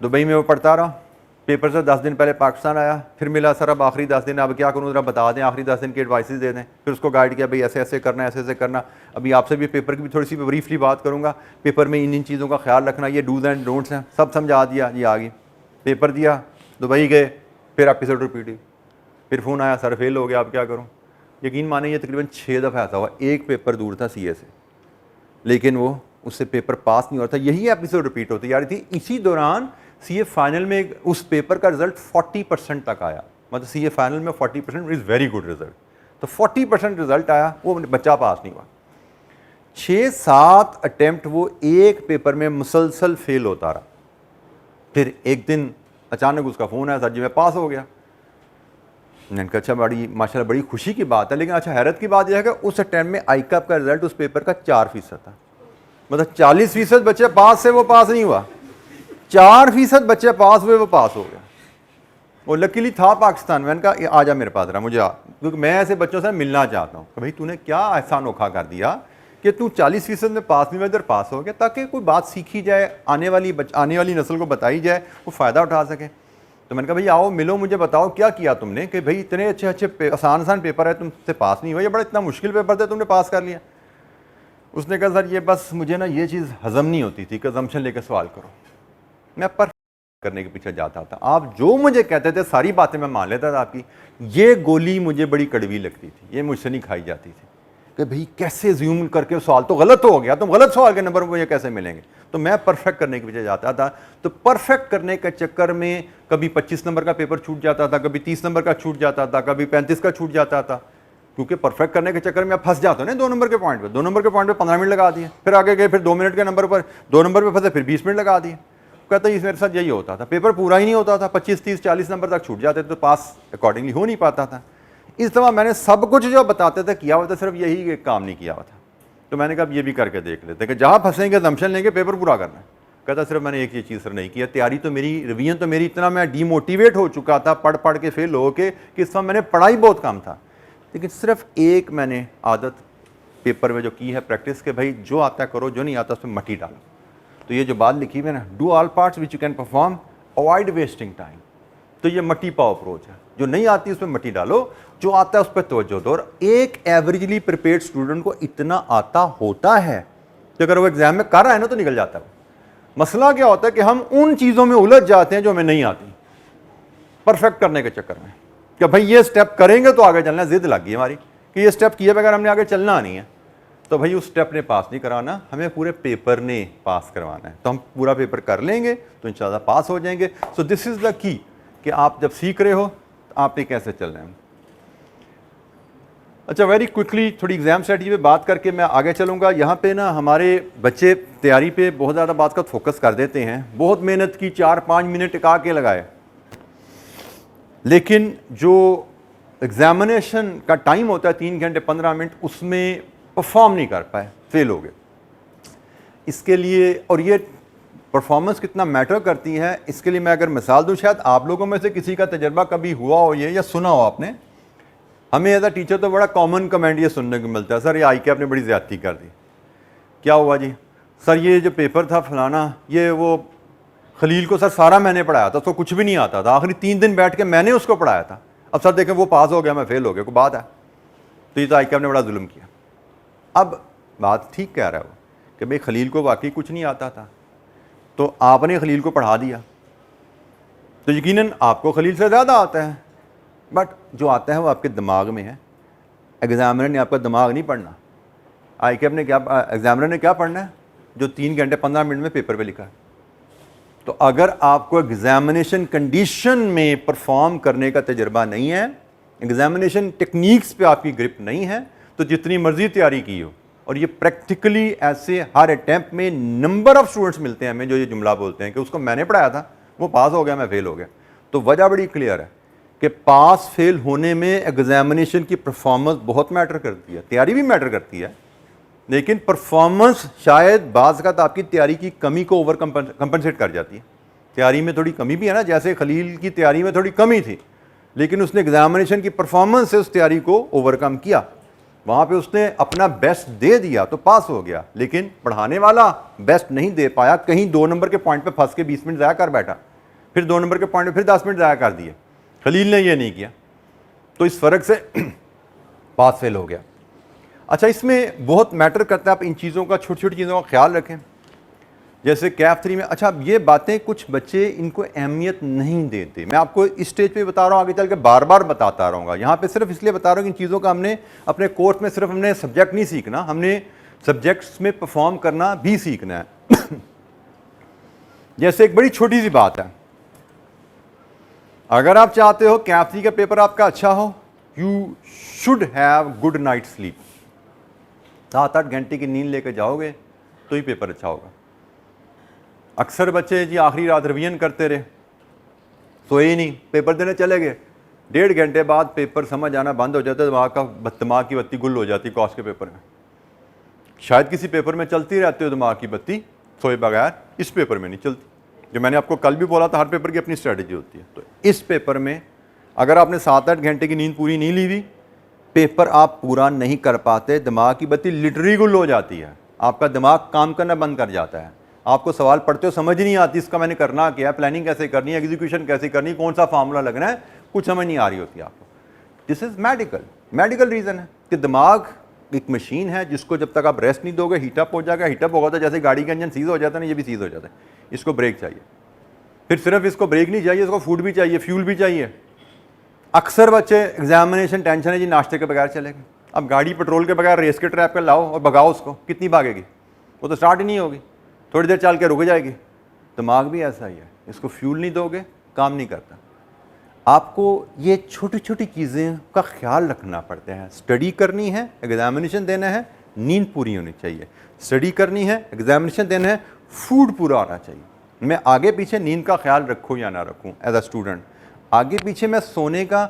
दुबई में वो पढ़ता रहा, पेपर से 10 दिन पहले पाकिस्तान आया, फिर मिला सर अब आखिरी 10 दिन अब क्या करूँ, ज़रा बता दें, आखिरी 10 दिन की एडवाइसेस दे दें। फिर उसको गाइड किया भाई ऐसे ऐसे करना, ऐसे ऐसे करना। अभी आपसे भी पेपर की भी थोड़ी सी ब्रीफली बात करूँगा, पेपर में इन चीज़ों का ख्याल रखना, ये डूज एंड डोंट्स हैं, सब समझा दिया। ये आ गई, पेपर दिया, दुबई गए, फिर एपिसोड रिपीट हुई, फिर फ़ोन आया सर फेल हो गया, अब क्या करूँ। यकीन माने ये तकरीबन 6 दफ़ा ऐसा हुआ, एक पेपर दूर था CA से, लेकिन वो उससे पेपर पास नहीं हो रहा था, यही एपिसोड रिपीट होती जा रही थी। इसी दौरान CA फाइनल में उस पेपर का रिजल्ट 40% तक आया, मतलब CA फाइनल में 40% इज़ वेरी गुड रिजल्ट। तो 40% रिजल्ट आया, वो बच्चा पास नहीं हुआ। 6-7 अटेम्प्ट वो एक पेपर में मुसलसल फेल होता रहा। फिर एक दिन अचानक उसका फ़ोन आया, सर जी मैं पास हो गया। मैंने कहा अच्छा बड़ी माशाल्लाह बड़ी खुशी की बात है, लेकिन अच्छा हैरत की बात यह है कि उस अटेम्प्ट में ICAP का रिजल्ट उस पेपर का 4% था, मतलब 40% बच्चे पास से वो पास नहीं हुआ, 4% बच्चे पास हुए वो पास हो गया। वो लकीली था पाकिस्तान। मैंने कहा आ जा मेरे पास रहा, मुझे आ, क्योंकि मैं ऐसे बच्चों से मिलना चाहता हूँ कि भाई तूने क्या ऐसा अनोखा कर दिया कि तू 40% में पास नहीं हुआ, इधर पास हो गया, ताकि कोई बात सीखी जाए, आने वाली नस्ल को बताई जाए, वो फ़ायदा उठा सके। तो मैंने कहा भाई आओ मिलो, मुझे बताओ क्या किया तुमने कि भाई इतने अच्छे अच्छे आसान पेपर है, तुमसे पास नहीं हुआ, ये बड़ा इतना मुश्किल पेपर था तुमने पास कर लिया। उसने कहा सर ये बस मुझे ना ये चीज़ हज़म नहीं होती थी कि अज़म्पशन लेकर सवाल करो, मैं पर करने के पीछे जाता था, आप जो मुझे कहते थे सारी बातें मैं मान लेता था आपकी। ये गोली मुझे बड़ी कड़वी लगती थी, ये मुझसे नहीं खाई जाती थी कि भाई कैसे ज़्यूम करके सवाल तो गलत हो गया, तुम गलत सवाल के नंबर मुझे कैसे मिलेंगे। तो मैं परफेक्ट करने के पीछे जाता था। तो परफेक्ट करने के चक्कर में कभी 25 नंबर का पेपर छूट जाता था, कभी 30 नंबर का छूट जाता था, कभी 35 का छूट जाता था, क्योंकि परफेक्ट करने के चक्कर में आप फंस जाते हो ना 2 नंबर के पॉइंट पे। 2 नंबर के पॉइंट पे 15 मिनट लगा दिए, फिर आगे गए, फिर 2 मिनट के नंबर पर 2 नंबर पे फंसे, फिर 20 मिनट लगा दिए। कहता है मेरे साथ यही होता था, पेपर पूरा ही नहीं होता था, 25, 30, 40 नंबर तक छूट जाते, तो पास अकॉर्डिंगली हो नहीं पाता था। इस दफ़ा मैंने सब कुछ जो बताते थे किया हुआ था, सिर्फ यही एक काम नहीं किया हुआ था। तो मैंने कहा ये भी करके देख लेते कि जहाँ फंसेंगे अज़म्पशन लेंगे, पेपर पूरा करना है। कहता सिर्फ मैंने एक ये चीज़ सर नहीं किया, तैयारी तो मेरी, रिवीजन तो मेरी, इतना मैं डीमोटिवेट हो चुका था पढ़ पढ़ के फेल हो के कि इस समय मैंने पढ़ाई बहुत कम था, लेकिन सिर्फ एक मैंने आदत पेपर में जो की है प्रैक्टिस के भाई जो आता करो, जो नहीं आता उसमें मट्टी डालो। तो ये जो बात लिखी हुई है ना, do all parts which you can perform, avoid wasting time, तो ये मट्टी पाओ अप्रोच है। जो नहीं आती उसमें मट्टी डालो, जो आता है उस पर तवज्जो दो। और एक एवरेजली प्रिपेयर्ड स्टूडेंट को इतना आता होता है कि अगर वो एग्जाम में कर रहा है ना तो निकल जाता है। मसला क्या होता है कि हम उन चीज़ों में उलझ जाते हैं जो हमें नहीं आती, परफेक्ट करने के चक्कर में कि भाई ये स्टेप करेंगे तो आगे चलना है। जिद लग गई हमारी कि ये स्टेप किए बगैर हमने आगे चलना नहीं है, तो भाई उस स्टेप ने पास नहीं कराना, हमें पूरे पेपर ने पास करवाना है। तो हम पूरा पेपर कर लेंगे तो इंशाल्लाह पास हो जाएंगे। सो दिस इज़ द की कि आप जब सीख रहे हो तो आपने कैसे चलना है। अच्छा, वेरी क्विकली थोड़ी एग्जाम स्ट्रेटजी पे बात करके मैं आगे चलूँगा। यहाँ पे ना हमारे बच्चे तैयारी पे बहुत ज़्यादा बात का फोकस कर देते हैं, बहुत मेहनत की, 4-5 मिनट टिका के लगाए, लेकिन जो एग्जामिनेशन का टाइम होता है 3 घंटे 15 मिनट, उसमें परफॉर्म नहीं कर पाए, फेल हो गए। इसके लिए, और ये परफॉर्मेंस कितना मैटर करती है, इसके लिए मैं अगर मिसाल दूँ, शायद आप लोगों में से किसी का तजर्बा कभी हुआ हो ये, या सुना हो आपने। हमें एज अ टीचर तो बड़ा कॉमन कमेंट ये सुनने को मिलता है, सर ये ICAP ने बड़ी ज़्यादती कर दी। क्या हुआ जी? सर ये जो पेपर था फलाना, ये वो खलील को सर सारा मैंने पढ़ाया था, उसको कुछ भी नहीं आता था, आखिरी 3 दिन बैठ के मैंने उसको पढ़ाया था, अब सर देखें वो पास हो गया, मैं फेल हो गया, कोई बात है? तो ये तो ICAP ने बड़ा जुल्म किया। अब बात ठीक कह रहा है वो कि भाई खलील को वाकई कुछ नहीं आता था, तो आपने खलील को पढ़ा दिया, तो यकीनन आपको खलील से ज़्यादा आता है, बट जो आता है वो आपके दिमाग में है। एग्ज़ामिनर ने आपका दिमाग नहीं पढ़ना, ICAP ने क्या, एग्ज़ामिनर ने क्या पढ़ना है? जो 3 घंटे 15 मिनट में पेपर पे लिखा है। तो अगर आपको एग्ज़ामिनेशन कंडीशन में परफॉर्म करने का तजर्बा नहीं है, एग्ज़ामिनेशन टेक्निक्स पे आपकी ग्रिप नहीं है, तो जितनी मर्ज़ी तैयारी की हो, और ये प्रैक्टिकली ऐसे हर अटैम्प्ट में नंबर ऑफ स्टूडेंट्स मिलते हैं हमें जो ये जुमला बोलते हैं कि उसको मैंने पढ़ाया था, वो पास हो गया, मैं फेल हो गया। तो वजह बड़ी क्लियर है कि पास फेल होने में एग्जामिनेशन की परफॉर्मेंस बहुत मैटर करती है, तैयारी भी मैटर करती है, लेकिन परफॉर्मेंस शायद बाज़ का आपकी तैयारी की कमी को ओवर कंपनसेट कर जाती है। तैयारी में थोड़ी कमी भी है ना, जैसे खलील की तैयारी में थोड़ी कमी थी, लेकिन उसने एग्जामिनेशन की परफॉर्मेंस से उस तैयारी को ओवरकम किया, वहाँ पे उसने अपना बेस्ट दे दिया तो पास हो गया। लेकिन पढ़ाने वाला बेस्ट नहीं दे पाया, कहीं 2 नंबर के पॉइंट पे फंस के 20 मिनट ज़ाया कर बैठा, फिर 2 नंबर के पॉइंट पे फिर 10 मिनट ज़ाया कर दिए। खलील ने ये नहीं किया, तो इस फ़र्क से पास फेल हो गया। अच्छा, इसमें बहुत मैटर करता है, आप इन चीज़ों का, छोटी छोटी चीज़ों का ख्याल रखें। जैसे कैफ 3 में, अच्छा ये बातें कुछ बच्चे इनको अहमियत नहीं देते, मैं आपको इस स्टेज पे बता रहा हूँ, आगे चल के बार बार बताता रहूँगा। यहाँ पे सिर्फ इसलिए बता रहा हूँ कि इन चीज़ों का हमने अपने कोर्स में सिर्फ हमने सब्जेक्ट नहीं सीखना, हमने सब्जेक्ट्स में परफॉर्म करना भी सीखना है। जैसे एक बड़ी छोटी सी बात है, अगर आप चाहते हो कैफ 3 का पेपर आपका अच्छा हो, you should have good night sleep. 7-8 घंटे की नींद लेकर जाओगे तो ही पेपर अच्छा होगा। अक्सर बच्चे जी आखिरी रात रिवीजन करते रहे, सोए ही नहीं, पेपर देने चले गए, 1.5 घंटे बाद पेपर समझ आना बंद हो जाता है, दिमाग की बत्ती गुल हो जाती है कॉस्ट के पेपर में। शायद किसी पेपर में चलती रहती हो दिमाग की बत्ती सोए बगैर, इस पेपर में नहीं चलती। जो मैंने आपको कल भी बोला था, हर पेपर की अपनी स्ट्रेटजी होती है। तो इस पेपर में अगर आपने 7-8 घंटे की नींद पूरी नहीं ली हुई, पेपर आप पूरा नहीं कर पाते, दिमाग की बत्ती लिटरली गुल हो जाती है, आपका दिमाग काम करना बंद कर जाता है, आपको सवाल पढ़ते हो समझ नहीं आती, इसका मैंने करना क्या है, प्लानिंग कैसे करनी है, एग्जीक्यूशन कैसे करनी है, कौन सा फार्मूला लगना है, कुछ समझ नहीं आ रही होती आपको। दिस इज़ मेडिकल रीज़न है कि दिमाग एक मशीन है जिसको जब तक आप रेस्ट नहीं दोगे हीटअप हो जाएगा। हीटअप होगा तो जैसे गाड़ी का इंजन सीज हो जाता है ना, ये भी सीज हो जाता है, इसको ब्रेक चाहिए। फिर सिर्फ इसको ब्रेक नहीं चाहिए, इसको फूड भी चाहिए, फ्यूल भी चाहिए। अक्सर बच्चे एग्जामिनेशन टेंशन है जी, नाश्ते के बगैर चले गए। अब गाड़ी पेट्रोल के बगैर रेस के ट्रैप पर लाओ और भगाओ उसको, कितनी भागेगी? वो तो स्टार्ट ही नहीं होगी, थोड़ी देर चल के रुक जाएगी। दिमाग भी ऐसा ही है, इसको फ्यूल नहीं दोगे काम नहीं करता। आपको ये छोटी छोटी चीज़ें का ख्याल रखना पड़ता है। स्टडी करनी है, एग्जामिनेशन देना है, नींद पूरी होनी चाहिए। स्टडी करनी है, एग्जामिनेशन देना है, फूड पूरा होना चाहिए। मैं आगे पीछे नींद का ख्याल रखूँ या ना रखूँ एज अ स्टूडेंट, आगे पीछे मैं सोने का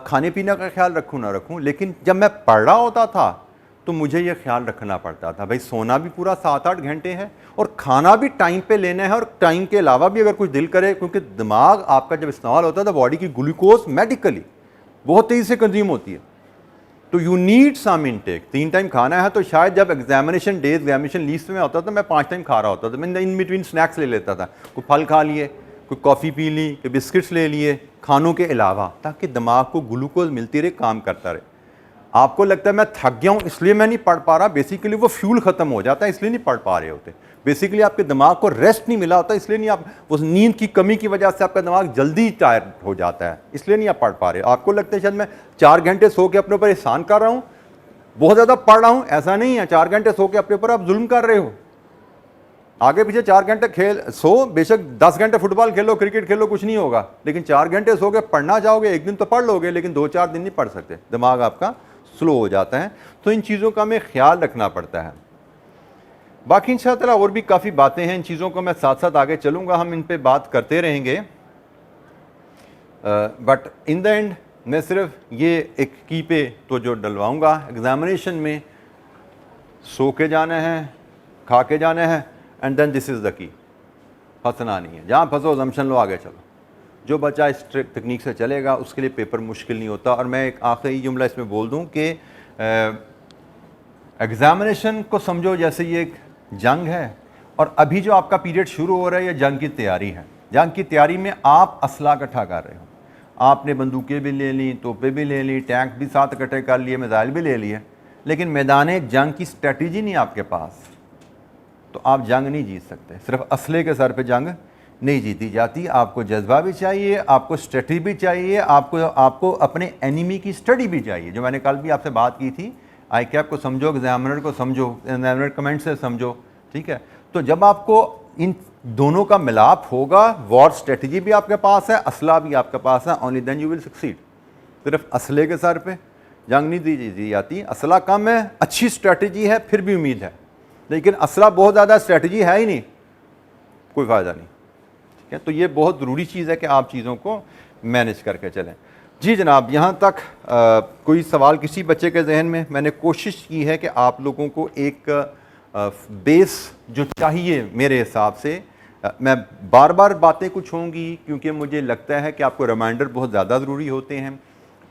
खाने पीने का ख्याल रखूँ ना रखूँ, लेकिन जब मैं पढ़ रहा होता था तो मुझे ये ख्याल रखना पड़ता था, भाई सोना भी पूरा 7-8 घंटे है और खाना भी टाइम पे लेना है, और टाइम के अलावा भी अगर कुछ दिल करे, क्योंकि दिमाग आपका जब इस्तेमाल होता है तो बॉडी की ग्लूकोज मेडिकली बहुत तेज़ी से कंज्यूम होती है, तो you need some intake. 3 time खाना है, तो शायद जब एग्जामिनेशन डेज एग्जामिनेशन लीस्ट में होता था मैं 5 टाइम खा रहा होता था। मैं इन बिटवीन स्नैक्स ले लेता था, कोई फल खा लिए, कोई कॉफ़ी पी ली, कोई बिस्किट्स ले लिए खानों के अलावा, ताकि दिमाग को ग्लूकोज मिलती रहे, काम करता रहे। आपको लगता है मैं थक गया हूँ इसलिए मैं नहीं पढ़ पा रहा, बेसिकली वो फ्यूल खत्म हो जाता है इसलिए नहीं पढ़ पा रहे होते। बेसिकली आपके दिमाग को रेस्ट नहीं मिला होता, इसलिए नहीं, आप उस नींद की कमी की वजह से आपका दिमाग जल्दी टायर्ड हो जाता है, इसलिए नहीं आप पढ़ पा रहे। आपको लगता है शायद मैं 4 घंटे सो के अपने ऊपर एहसान कर रहा हूँ, बहुत ज़्यादा पढ़ रहा हूँ, ऐसा नहीं है। 4 घंटे सो के अपने ऊपर आप जुल्म कर रहे हो। आगे पीछे 4 घंटे सो, बेशक 10 घंटे फुटबॉल खेलो, क्रिकेट खेलो, कुछ नहीं होगा, लेकिन 4 घंटे सो के पढ़ना चाहोगे, एक दिन तो पढ़ लोगे, लेकिन 2-4 दिन नहीं पढ़ सकते, दिमाग आपका स्लो हो जाता है। तो इन चीज़ों का हमें ख्याल रखना पड़ता है। बाकी इंशाअल्लाह और भी काफ़ी बातें हैं, इन चीज़ों को मैं साथ साथ आगे चलूँगा, हम इन पे बात करते रहेंगे। बट इन द एंड मैं सिर्फ ये एक की पे तो जो डलवाऊँगा, एग्ज़ामिनेशन में सो के जाना है, खा के जाना है, and then this is the key. फंसना नहीं है, जहाँ फंसो जम्शन लो, आगे चलो। जो बच्चा इस तकनीक से चलेगा उसके लिए पेपर मुश्किल नहीं होता। और मैं एक आखिरी जुमला इसमें बोल दूं कि एग्ज़ामिनेशन को समझो जैसे ये एक जंग है, और अभी जो आपका पीरियड शुरू हो रहा है ये जंग की तैयारी है। जंग की तैयारी में आप असला इकट्ठा कर रहे हो, आपने बंदूकें भी ले ली, तोपें भी ले ली, टैंक भी साथ इकट्ठे कर लिए, मिसाइल भी ले लिए, लेकिन मैदान जंग की स्ट्रेटजी नहीं आपके पास, तो आप जंग नहीं जीत सकते। सिर्फ असले के सर पे जंग नहीं जीती जाती, आपको जज्बा भी चाहिए, आपको स्ट्रेटजी भी चाहिए, आपको अपने एनिमी की स्टडी भी चाहिए। जो मैंने कल भी आपसे बात की थी, आई कैप को समझो, एग्जामिनर को समझो, एग्जामिनर कमेंट से समझो, ठीक है। तो जब आपको इन दोनों का मिलाप होगा, वॉर स्ट्रेटजी भी आपके पास है, असला भी आपके पास है, only then you will succeed. सिर्फ असले के सर पे जंग नहीं दी जाती, असला कम है, अच्छी स्ट्रेटजी है, फिर भी उम्मीद है, लेकिन असला बहुत ज़्यादा, स्ट्रेटजी है ही नहीं, कोई फ़ायदा नहीं। ठीक है, तो ये बहुत ज़रूरी चीज़ है कि आप चीज़ों को मैनेज करके चलें। जी जनाब, यहाँ तक कोई सवाल किसी बच्चे के जहन में? मैंने कोशिश की है कि आप लोगों को एक बेस जो चाहिए मेरे हिसाब से, मैं बार बार बातें कुछ होंगी क्योंकि मुझे लगता है कि आपको रिमाइंडर बहुत ज़्यादा ज़रूरी होते हैं।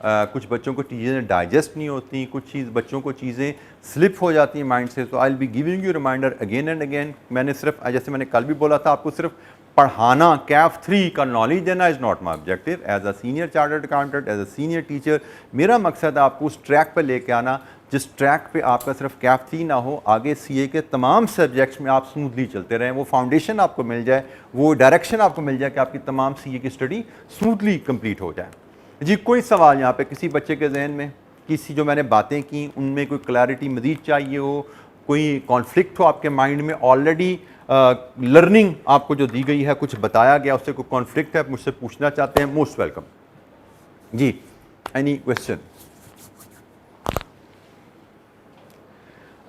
कुछ बच्चों को चीज़ें डाइजेस्ट नहीं होती, कुछ बच्चों को चीज़ें स्लिप हो जाती हैं माइंड से। तो I will be giving you reminder again and again. मैंने सिर्फ, जैसे मैंने कल भी बोला था, आपको सिर्फ पढ़ाना, कैफ 3 का नॉलेज देना is not my objective as a senior chartered accountant, as a senior teacher. मेरा मकसद है आपको उस ट्रैक पर लेके आना जिस ट्रैक पे आपका सिर्फ कैफ 3 ना हो, आगे सीए के तमाम सब्जेक्ट्स में आप स्मूथली चलते रहें, वो फाउंडेशन आपको मिल जाए, वो डायरेक्शन आपको मिल जाए कि आपकी तमाम सीए की स्टडी स्मूथली कंप्लीट हो जाए। जी, कोई सवाल यहाँ पे किसी बच्चे के जहन में, किसी जो मैंने बातें की उनमें कोई क्लैरिटी मज़ीद चाहिए हो, कोई कॉन्फ्लिक्ट हो आपके माइंड में, ऑलरेडी लर्निंग आपको जो दी गई है, कुछ बताया गया, उससे कोई कॉन्फ्लिक्ट है, मुझसे पूछना चाहते हैं, मोस्ट वेलकम। जी, एनी क्वेश्चन?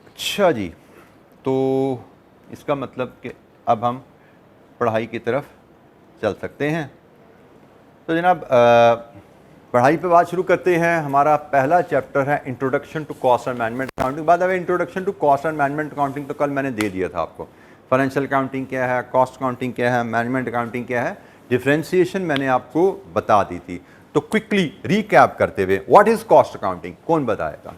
अच्छा जी, तो इसका मतलब कि अब हम पढ़ाई की तरफ चल सकते हैं। तो जनाब, पढ़ाई पे बात शुरू करते हैं। हमारा पहला चैप्टर है introduction to cost and management accounting. बाद में introduction to cost and management accounting तो कल मैंने दे दिया था आपको। फाइनेंशियल अकाउंटिंग क्या है, कॉस्ट अकाउंटिंग क्या है, मैनेजमेंट अकाउंटिंग क्या है, डिफ्रेंशिएशन मैंने आपको बता दी थी। तो क्विकली रीकैप करते हुए, व्हाट इज़ कॉस्ट अकाउंटिंग, कौन बताएगा?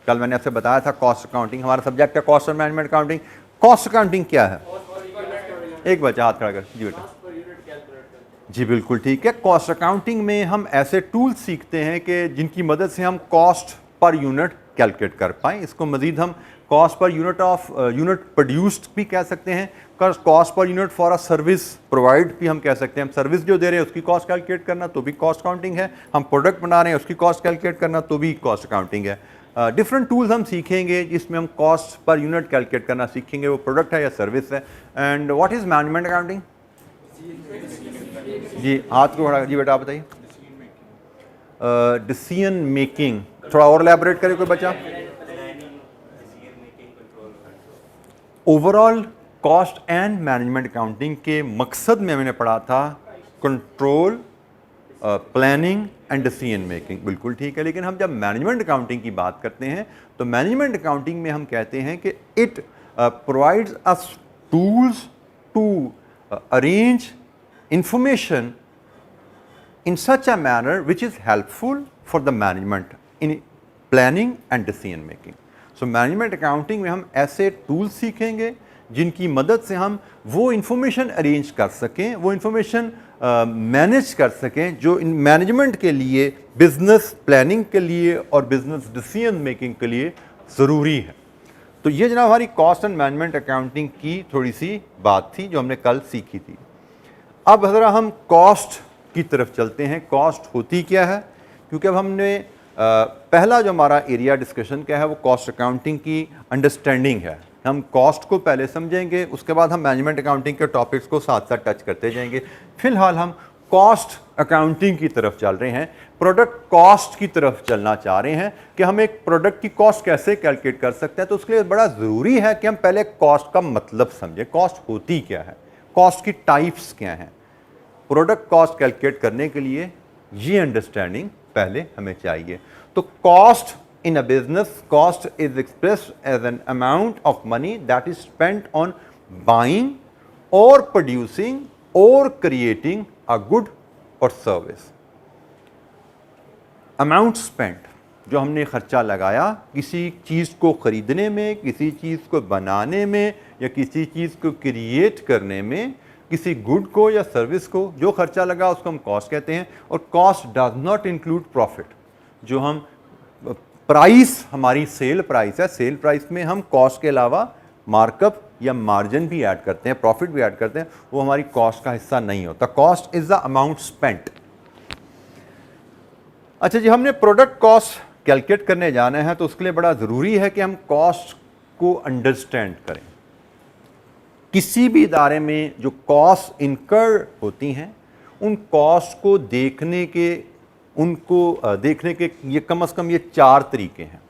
कल मैंने आपसे बताया था कॉस्ट अकाउंटिंग हमारा सब्जेक्ट है, cost and management accounting. Cost accounting क्या है? एक बच्चा हाथ खड़ा कर। जी बेटा। जी बिल्कुल ठीक है। कॉस्ट अकाउंटिंग में हम ऐसे टूल्स सीखते हैं कि जिनकी मदद से हम कॉस्ट पर यूनिट कैलकुलेट कर पाएँ। इसको मज़ीद हम cost per unit of unit produced भी कह सकते हैं, cost per unit for a service provide भी हम कह सकते हैं। हम सर्विस जो दे रहे हैं उसकी कॉस्ट कैलकुलेट करना तो भी कॉस्ट अकाउंटिंग है, हम प्रोडक्ट बना रहे हैं उसकी कॉस्ट कैलकुलेट करना तो भी कॉस्ट अकाउंटिंग है। डिफरेंट टूल्स हम सीखेंगे जिसमें हम कॉस्ट पर यूनिट कैलकुलेट करना सीखेंगे, वो प्रोडक्ट है या सर्विस है। And what is management accounting? जी हाथ को खड़ा। जी बेटा आप बताइए। डिसीजन मेकिंग, थोड़ा और एलैबोरेट करे कोई बच्चा। Overall cost and management accounting के मकसद में मैंने पढ़ा था control, planning and decision making. बिल्कुल ठीक है। लेकिन हम जब मैनेजमेंट अकाउंटिंग की बात करते हैं तो मैनेजमेंट अकाउंटिंग में हम कहते हैं कि it provides us tools to arrange information in such a manner which is helpful for the management in planning and decision making. So management accounting में हम ऐसे tools सीखेंगे जिनकी मदद से हम वो information arrange कर सकें, वो information manage कर सकें जो इन management के लिए, business planning के लिए और business decision making के लिए ज़रूरी है। तो ये जनाब हमारी कॉस्ट एंड मैनेजमेंट अकाउंटिंग की थोड़ी सी बात थी जो हमने कल सीखी थी। अब ज़रा हम कॉस्ट की तरफ चलते हैं। कॉस्ट होती क्या है? क्योंकि अब हमने पहला जो हमारा एरिया डिस्कशन का है वो कॉस्ट अकाउंटिंग की अंडरस्टैंडिंग है। हम कॉस्ट को पहले समझेंगे, उसके बाद हम मैनेजमेंट अकाउंटिंग के टॉपिक्स को साथ साथ टच करते जाएंगे। फिलहाल हम कॉस्ट अकाउंटिंग की तरफ चल रहे हैं, प्रोडक्ट कॉस्ट की तरफ चलना चाह रहे हैं कि हम एक प्रोडक्ट की कॉस्ट कैसे कैलकुलेट कर सकते हैं। तो उसके लिए बड़ा ज़रूरी है कि हम पहले कॉस्ट का मतलब समझें। कॉस्ट होती क्या है, कॉस्ट की टाइप्स क्या हैं। प्रोडक्ट कॉस्ट कैलकुलेट करने के लिए ये अंडरस्टैंडिंग पहले हमें चाहिए। तो cost in a business, cost is expressed as an amount of money that is spent on buying or producing or creating a good or service. Amount spent, जो हमने खर्चा लगाया किसी चीज़ को ख़रीदने में, किसी चीज़ को बनाने में या किसी चीज़ को क्रिएट करने में, किसी गुड को या सर्विस को जो खर्चा लगा उसको हम कॉस्ट कहते हैं। और cost does not include profit. जो हम प्राइस, हमारी सेल प्राइस है, सेल प्राइस में हम कॉस्ट के अलावा मार्कअप या मार्जिन भी ऐड करते हैं, प्रॉफिट भी ऐड करते हैं, वो हमारी कॉस्ट का हिस्सा नहीं होता। Cost is the amount spent. अच्छा जी, हमने प्रोडक्ट कॉस्ट कैलकुलेट करने जाना है तो उसके लिए बड़ा ज़रूरी है कि हम कॉस्ट को अंडरस्टैंड करें। किसी भी इदारे में जो कॉस्ट इनकर होती हैं उन कॉस्ट को देखने के उनको देखने के ये कम से कम ये 4 तरीके हैं।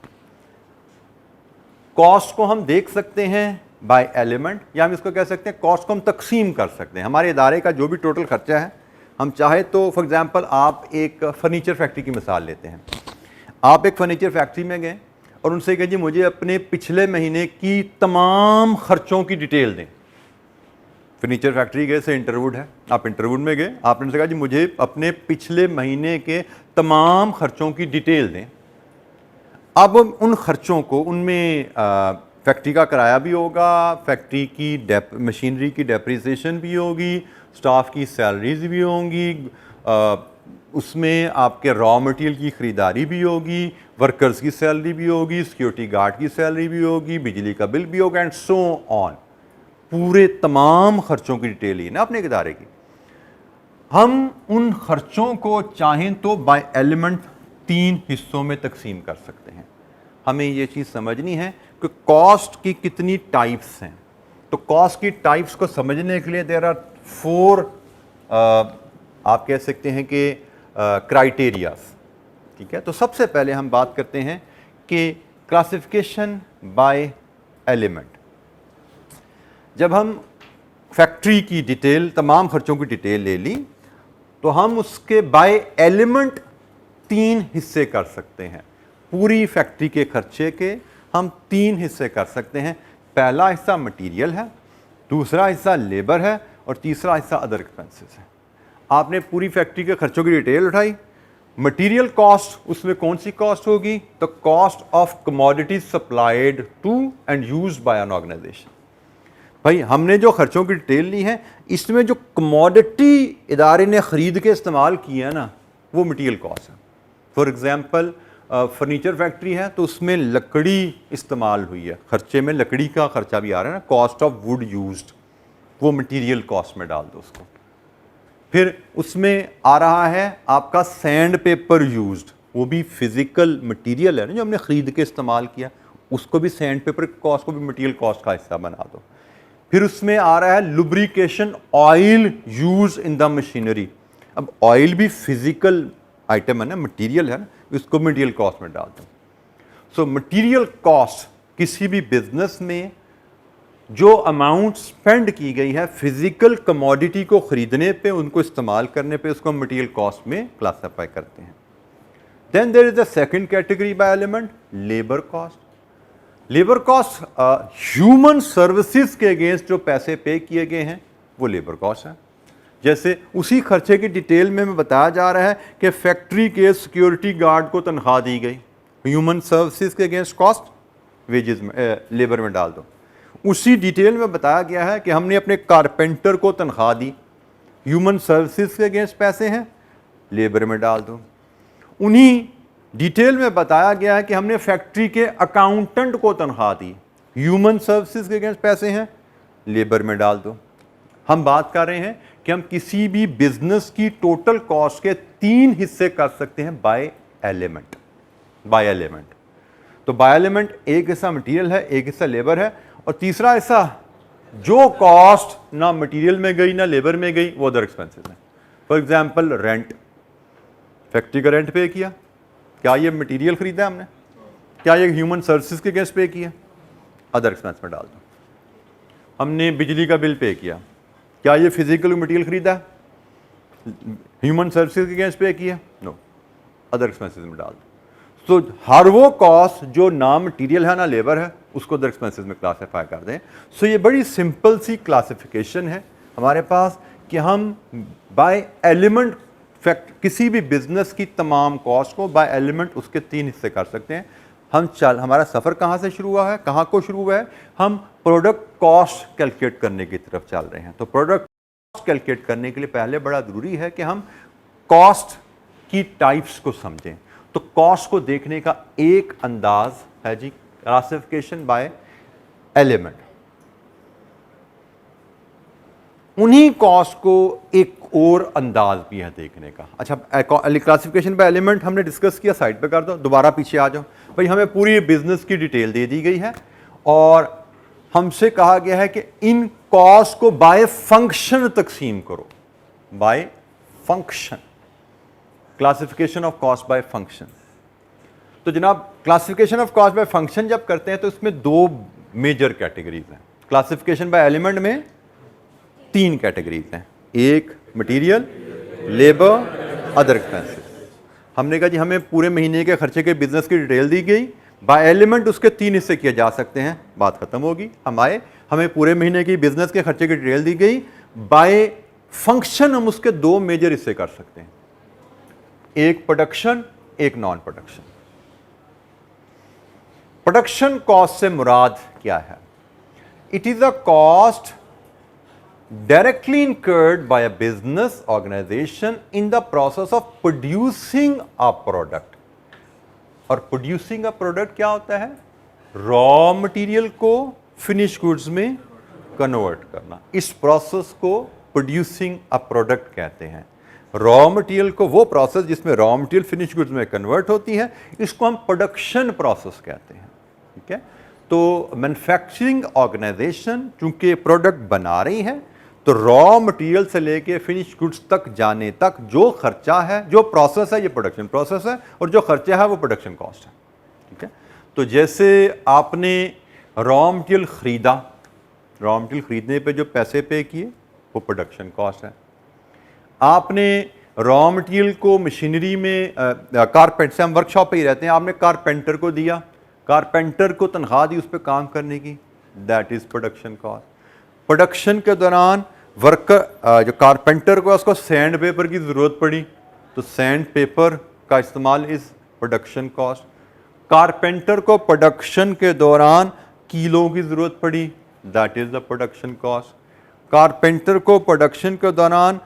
कॉस्ट को हम देख सकते हैं बाय एलिमेंट, या हम इसको कह सकते हैं कॉस्ट को हम तकसीम कर सकते हैं। हमारे इदारे का जो भी टोटल खर्चा है, हम चाहे तो फॉर एग्जांपल आप एक फर्नीचर फैक्ट्री की मिसाल लेते हैं। आप एक फर्नीचर फैक्ट्री में गए और उनसे कहें जी मुझे अपने पिछले महीने की तमाम खर्चों की डिटेल दें। फर्नीचर फैक्ट्री गए से इंटरवुड है, आप इंटरवुड में गए, आपने उनसे कहा जी मुझे अपने पिछले महीने के तमाम खर्चों की डिटेल दें। अब उन खर्चों को, उनमें फैक्ट्री का किराया भी होगा, फैक्ट्री की मशीनरी की डेप्रिसिएशन भी होगी, स्टाफ की सैलरीज भी होंगी, उसमें आपके रॉ मटेरियल की ख़रीदारी भी होगी, वर्कर्स की सैलरी भी होगी, सिक्योरिटी गार्ड की सैलरी भी होगी, बिजली का बिल भी होगा, एंड सो ऑन। पूरे तमाम खर्चों की डिटेल ही ना अपने इदारे की। हम उन खर्चों को चाहें तो बाय एलिमेंट 3 हिस्सों में तकसीम कर सकते हैं। हमें ये चीज़ समझनी है कि कॉस्ट की कितनी टाइप्स हैं। तो कॉस्ट की टाइप्स को समझने के लिए देयर आर 4 आप कह सकते हैं कि क्राइटेरियाज। ठीक है, तो सबसे पहले हम बात करते हैं कि क्लासिफिकेशन बाय एलिमेंट। जब हम फैक्ट्री की डिटेल, तमाम खर्चों की डिटेल ले ली, तो हम उसके बाय एलिमेंट 3 हिस्से कर सकते हैं। पूरी फैक्ट्री के खर्चे के हम 3 हिस्से कर सकते हैं। पहला हिस्सा मटेरियल है, दूसरा हिस्सा लेबर है, और तीसरा हिस्सा अदर एक्सपेंसेस है। आपने पूरी फैक्ट्री के खर्चों की डिटेल उठाई। मटेरियल कॉस्ट, उसमें कौन सी कॉस्ट होगी? The cost of commodities supplied to and used by an organisation. भाई हमने जो खर्चों की डिटेल ली है, इसमें जो कमोडिटी इदारे ने ख़रीद के इस्तेमाल किया है ना, वो मटेरियल कॉस्ट है। फॉर एग्जांपल फर्नीचर फैक्ट्री है तो उसमें लकड़ी इस्तेमाल हुई है, खर्चे में लकड़ी का खर्चा भी आ रहा है ना, कॉस्ट ऑफ वुड यूज्ड, वो मटेरियल कॉस्ट में डाल दो उसको। फिर उसमें आ रहा है आपका सैंड पेपर यूज्ड, वो भी फिजिकल मटेरियल है ना जो हमने ख़रीद के इस्तेमाल किया, उसको भी सैंड पेपर कॉस्ट को भी मटेरियल कॉस्ट का हिस्सा बना दो। फिर उसमें आ रहा है lubrication oil use in the machinery. अब ऑयल भी फिजिकल आइटम है ना, मटेरियल है ना, इसको मटेरियल कॉस्ट में डाल दो। सो मटेरियल कॉस्ट किसी भी बिजनेस में जो अमाउंट स्पेंड की गई है फिजिकल कमोडिटी को खरीदने पे, उनको इस्तेमाल करने पे, उसको मटेरियल कॉस्ट में क्लासिफाई करते हैं। Then there is the second category by element, labour cost. Labour cost human services के अगेंस्ट जो पैसे पे किए गए हैं वो लेबर कॉस्ट है। जैसे उसी खर्चे की डिटेल में बताया जा रहा है कि फैक्ट्री के सिक्योरिटी गार्ड को तनख्वाह दी गई, ह्यूमन सर्विसेज के अगेंस्ट कॉस्ट वेजेस में लेबर में डाल दो। उसी डिटेल में बताया गया है कि हमने अपने कारपेंटर को तनख्वाह दी, ह्यूमन सर्विसेज के अगेंस्ट पैसे हैं, लेबर में डाल दो। उन्हीं डिटेल में बताया गया है कि हमने फैक्ट्री के अकाउंटेंट को तनख्वाह दी, ह्यूमन सर्विसेज के अगेंस्ट पैसे हैं, लेबर में डाल दो। हम बात कर रहे हैं कि हम किसी भी बिजनेस की टोटल कॉस्ट के 3 हिस्से कर सकते हैं बाय एलिमेंट। बाय एलिमेंट तो बाय एलिमेंट एक हिस्सा मटेरियल है, एक हिस्सा लेबर है, और तीसरा हिस्सा जो कॉस्ट ना मटेरियल में गई ना लेबर में गई वो अदर एक्सपेंसेस है। फॉर एग्जांपल रेंट, फैक्ट्री का रेंट पे किया, क्या ये मटेरियल खरीदा हमने? क्या ये ह्यूमन सर्विसेज के अगेंस्ट पे किया? अदर एक्सपेंस में डाल दो। हमने बिजली का बिल पे किया, क्या ये फिजिकल मटेरियल खरीदा? ह्यूमन सर्विसेज के अगेंस्ट पे किया? नो, अदर एक्सपेंसेस में डाल दो। तो हर वो कॉस्ट जो ना मटेरियल है ना लेबर है, उसको अदर एक्सपेंसेस में क्लासीफाई कर दें। सो ये बड़ी सिंपल सी क्लासिफिकेशन है हमारे पास कि हम बाय एलिमेंट फैक्ट किसी भी बिजनेस की तमाम कॉस्ट को बाय एलिमेंट उसके 3 हिस्से कर सकते हैं। हमारा सफ़र कहाँ से शुरू हुआ है, कहाँ को शुरू हुआ है? हम प्रोडक्ट कॉस्ट कैलकुलेट करने की तरफ चल रहे हैं। तो प्रोडक्ट कॉस्ट कैलकुलेट करने के लिए पहले बड़ा ज़रूरी है कि हम कॉस्ट की टाइप्स को समझें। तो कॉस्ट को देखने का एक अंदाज है जी क्लासिफिकेशन बाय एलिमेंट। उन्हीं कॉस्ट को एक और अंदाज भी है देखने का। अच्छा, क्लासिफिकेशन बाय एलिमेंट हमने डिस्कस किया, साइड पे कर दो, दोबारा पीछे आ जाओ। भाई हमें पूरी बिजनेस की डिटेल दे दी गई है और हमसे कहा गया है कि इन कॉस्ट को बाय फंक्शन तकसीम करो, by function. Classification of cost by function. तो जनाब classification of cost by function जब करते हैं तो इसमें 2 मेजर कैटेगरीज हैं। क्लासिफिकेशन बाय एलिमेंट में 3 कैटेगरीज हैं, एक मटेरियल, लेबर, अदर एक्सपेंसेस। हमने कहा जी हमें पूरे महीने के खर्चे के बिजनेस की डिटेल दी गई, बाय एलिमेंट उसके 3 हिस्से किए जा सकते हैं, बात खत्म होगी। हमें पूरे महीने की बिजनेस के खर्चे की डिटेल दी गई, बाय फंक्शन हम उसके 2 मेजर हिस्से कर सकते हैं, एक प्रोडक्शन, एक नॉन प्रोडक्शन। प्रोडक्शन कॉस्ट से मुराद क्या है? It is a cost directly incurred by a business organization in the process of producing a product। और producing a product क्या होता है? रॉ मटेरियल को फिनिश गुड्स में कन्वर्ट करना। इस प्रोसेस को producing a product कहते हैं। रॉ मटेरियल को, वो प्रोसेस जिसमें रॉ मटेरियल फिनिश गुड्स में कन्वर्ट होती है, इसको हम प्रोडक्शन प्रोसेस कहते हैं। ठीक है, तो मैन्युफैक्चरिंग ऑर्गेनाइजेशन चूंकि प्रोडक्ट बना रही है तो रॉ मटेरियल से लेके फिनिश गुड्स तक जाने तक जो खर्चा है, जो प्रोसेस है, ये प्रोडक्शन प्रोसेस है, और जो खर्चा है वो प्रोडक्शन कॉस्ट है। ठीक है, तो जैसे आपने रॉ मटेरियल खरीदा, रॉ मटेरियल खरीदने पे जो पैसे पे किए वो प्रोडक्शन कॉस्ट है। आपने रॉ मटेरियल को मशीनरी में कारपेंटर से, हम वर्कशॉप पे ही रहते हैं, आपने कारपेंटर को दिया, कारपेंटर को तनख्वाह दी उस पर काम करने की, that is production cost. Production के दौरान वर्कर जो कारपेंटर को उसको सैंड पेपर की ज़रूरत पड़ी तो सैंड पेपर का इस्तेमाल इस प्रोडक्शन कॉस्ट। कारपेंटर को प्रोडक्शन के दौरान कीलों की ज़रूरत पड़ी, that is the production cost. Carpenter को प्रोडक्शन के दौरान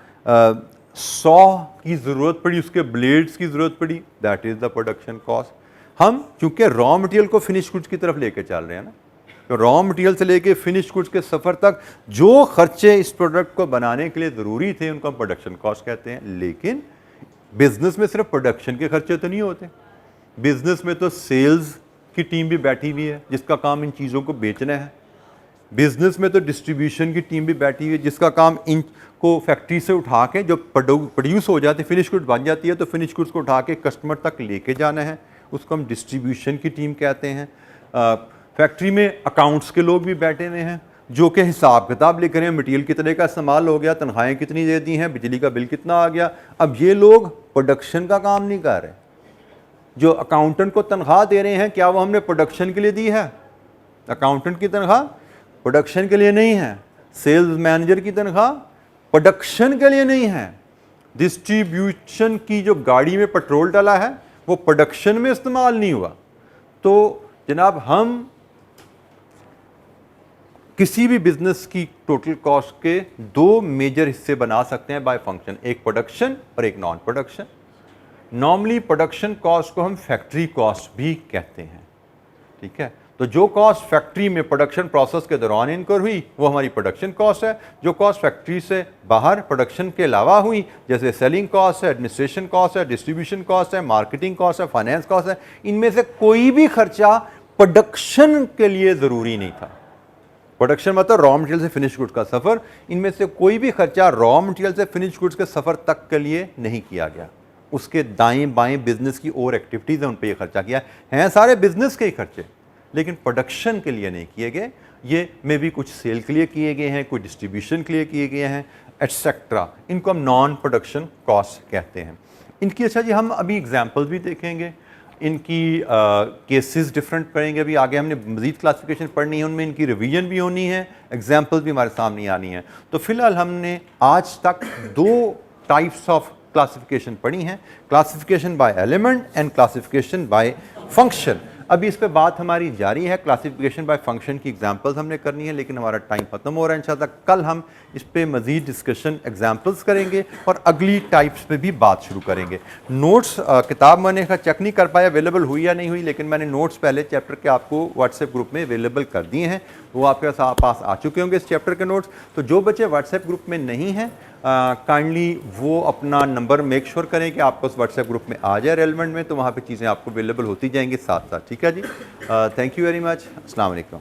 सॉ की ज़रूरत पड़ी, उसके ब्लेड्स की ज़रूरत पड़ी, that is the production cost. हम चूँकि रॉ मटेरियल को फिनिश गुड्स की तरफ लेके चल रहे हैं ना, तो रॉ मटेरियल से लेके फिनिश गुड्स के सफ़र तक जो खर्चे इस प्रोडक्ट को बनाने के लिए ज़रूरी थे उनको हम प्रोडक्शन कॉस्ट कहते हैं। लेकिन बिजनेस में सिर्फ प्रोडक्शन के खर्चे तो नहीं होते, बिजनेस में तो सेल्स की टीम भी बैठी हुई है जिसका काम इन चीज़ों को बेचना है। बिजनेस में तो डिस्ट्रीब्यूशन की टीम भी बैठी हुई है जिसका काम इनको फैक्ट्री से उठा के जो प्रोड्यूस हो जाते, फिनिश गुड्स बन जाती है तो फिनिश गुड्स को उठा के कस्टमर तक लेके जाना है, उसको हम डिस्ट्रीब्यूशन की टीम कहते हैं। फैक्ट्री में अकाउंट्स के लोग भी बैठे हुए हैं जो कि हिसाब किताब लिख रहे हैं, मटेरियल कितने का इस्तेमाल हो गया, तनख्वाहें कितनी दे दी हैं, बिजली का बिल कितना आ गया। अब ये लोग प्रोडक्शन का काम नहीं कर रहे। जो अकाउंटेंट को तनख्वाह दे रहे हैं क्या वो हमने प्रोडक्शन के लिए दी है? अकाउंटेंट की तनख्वाह प्रोडक्शन के लिए नहीं है, सेल्स मैनेजर की तनख्वाह प्रोडक्शन के लिए नहीं है, डिस्ट्रीब्यूशन की जो गाड़ी में पेट्रोल डाला है वो प्रोडक्शन में इस्तेमाल नहीं हुआ। तो जनाब हम किसी भी बिजनेस की टोटल कॉस्ट के 2 मेजर हिस्से बना सकते हैं बाय फंक्शन, एक प्रोडक्शन और एक non production. Normally production cost को हम फैक्ट्री कॉस्ट भी कहते हैं। ठीक है, तो जो कॉस्ट फैक्ट्री में प्रोडक्शन प्रोसेस के दौरान इनकर हुई वो हमारी प्रोडक्शन कॉस्ट है। जो कॉस्ट फैक्ट्री से बाहर प्रोडक्शन के अलावा हुई जैसे सेलिंग कॉस्ट है, एडमिनिस्ट्रेशन कॉस्ट है, डिस्ट्रीब्यूशन कॉस्ट है, मार्केटिंग कॉस्ट है, फाइनेंस कॉस्ट है, इनमें से कोई भी खर्चा प्रोडक्शन के लिए ज़रूरी नहीं था। प्रोडक्शन मतलब रॉ मटेरियल से फिनिश गुड्स का सफ़र, इनमें से कोई भी खर्चा रॉ मटेरियल से फिनिश गुड्स के सफ़र तक के लिए नहीं किया गया। उसके दाएं बाएं बिजनेस की और एक्टिविटीज़ हैं उन पर यह खर्चा किया है, सारे बिजनेस के ही खर्चे, लेकिन प्रोडक्शन के लिए नहीं किए गए। ये मे भी कुछ सेल के लिए किए गए हैं, कुछ डिस्ट्रीब्यूशन के लिए किए गए हैं, एटसेट्रा। इनको हम नॉन प्रोडक्शन कॉस्ट कहते हैं। इनकी अच्छा जी हम अभी एग्जांपल्स भी देखेंगे, इनकी केसेस डिफरेंट करेंगे। अभी आगे हमने मज़ीद क्लासिफिकेशन पढ़नी है, उनमें इनकी रिवीजन भी होनी है, एग्जांपल्स भी हमारे सामने आनी है। तो फिलहाल हमने आज तक 2 टाइप्स ऑफ क्लासिफिकेशन पढ़ी हैं, classification by element and classification bye function. अभी इस पे बात हमारी जारी है, क्लासिफिकेशन बाय फंक्शन की एग्जांपल्स हमने करनी है, लेकिन हमारा टाइम खत्म हो रहा है। इंशाल्लाह कल हम इस पे मज़ीद डिस्कशन एग्जांपल्स करेंगे और अगली टाइप्स पे भी बात शुरू करेंगे। नोट्स किताब मैंने चेक नहीं कर पाया अवेलेबल हुई या नहीं हुई, लेकिन मैंने नोट्स पहले चैप्टर के आपको व्हाट्सएप ग्रुप में अवेलेबल कर दिए हैं, वो आपके पास आ चुके होंगे इस चैप्टर के नोट्स। तो जो बच्चे व्हाट्सएप ग्रुप में नहीं हैं काइंडली वो अपना नंबर मेक श्योर करें कि आपको उस व्हाट्सएप ग्रुप में आ जाए रेलेवेंट में, तो वहाँ पे चीज़ें आपको अवेलेबल होती जाएंगी साथ साथ। ठीक है जी, थैंक यू वेरी मच, अस्सलाम वालेकुम।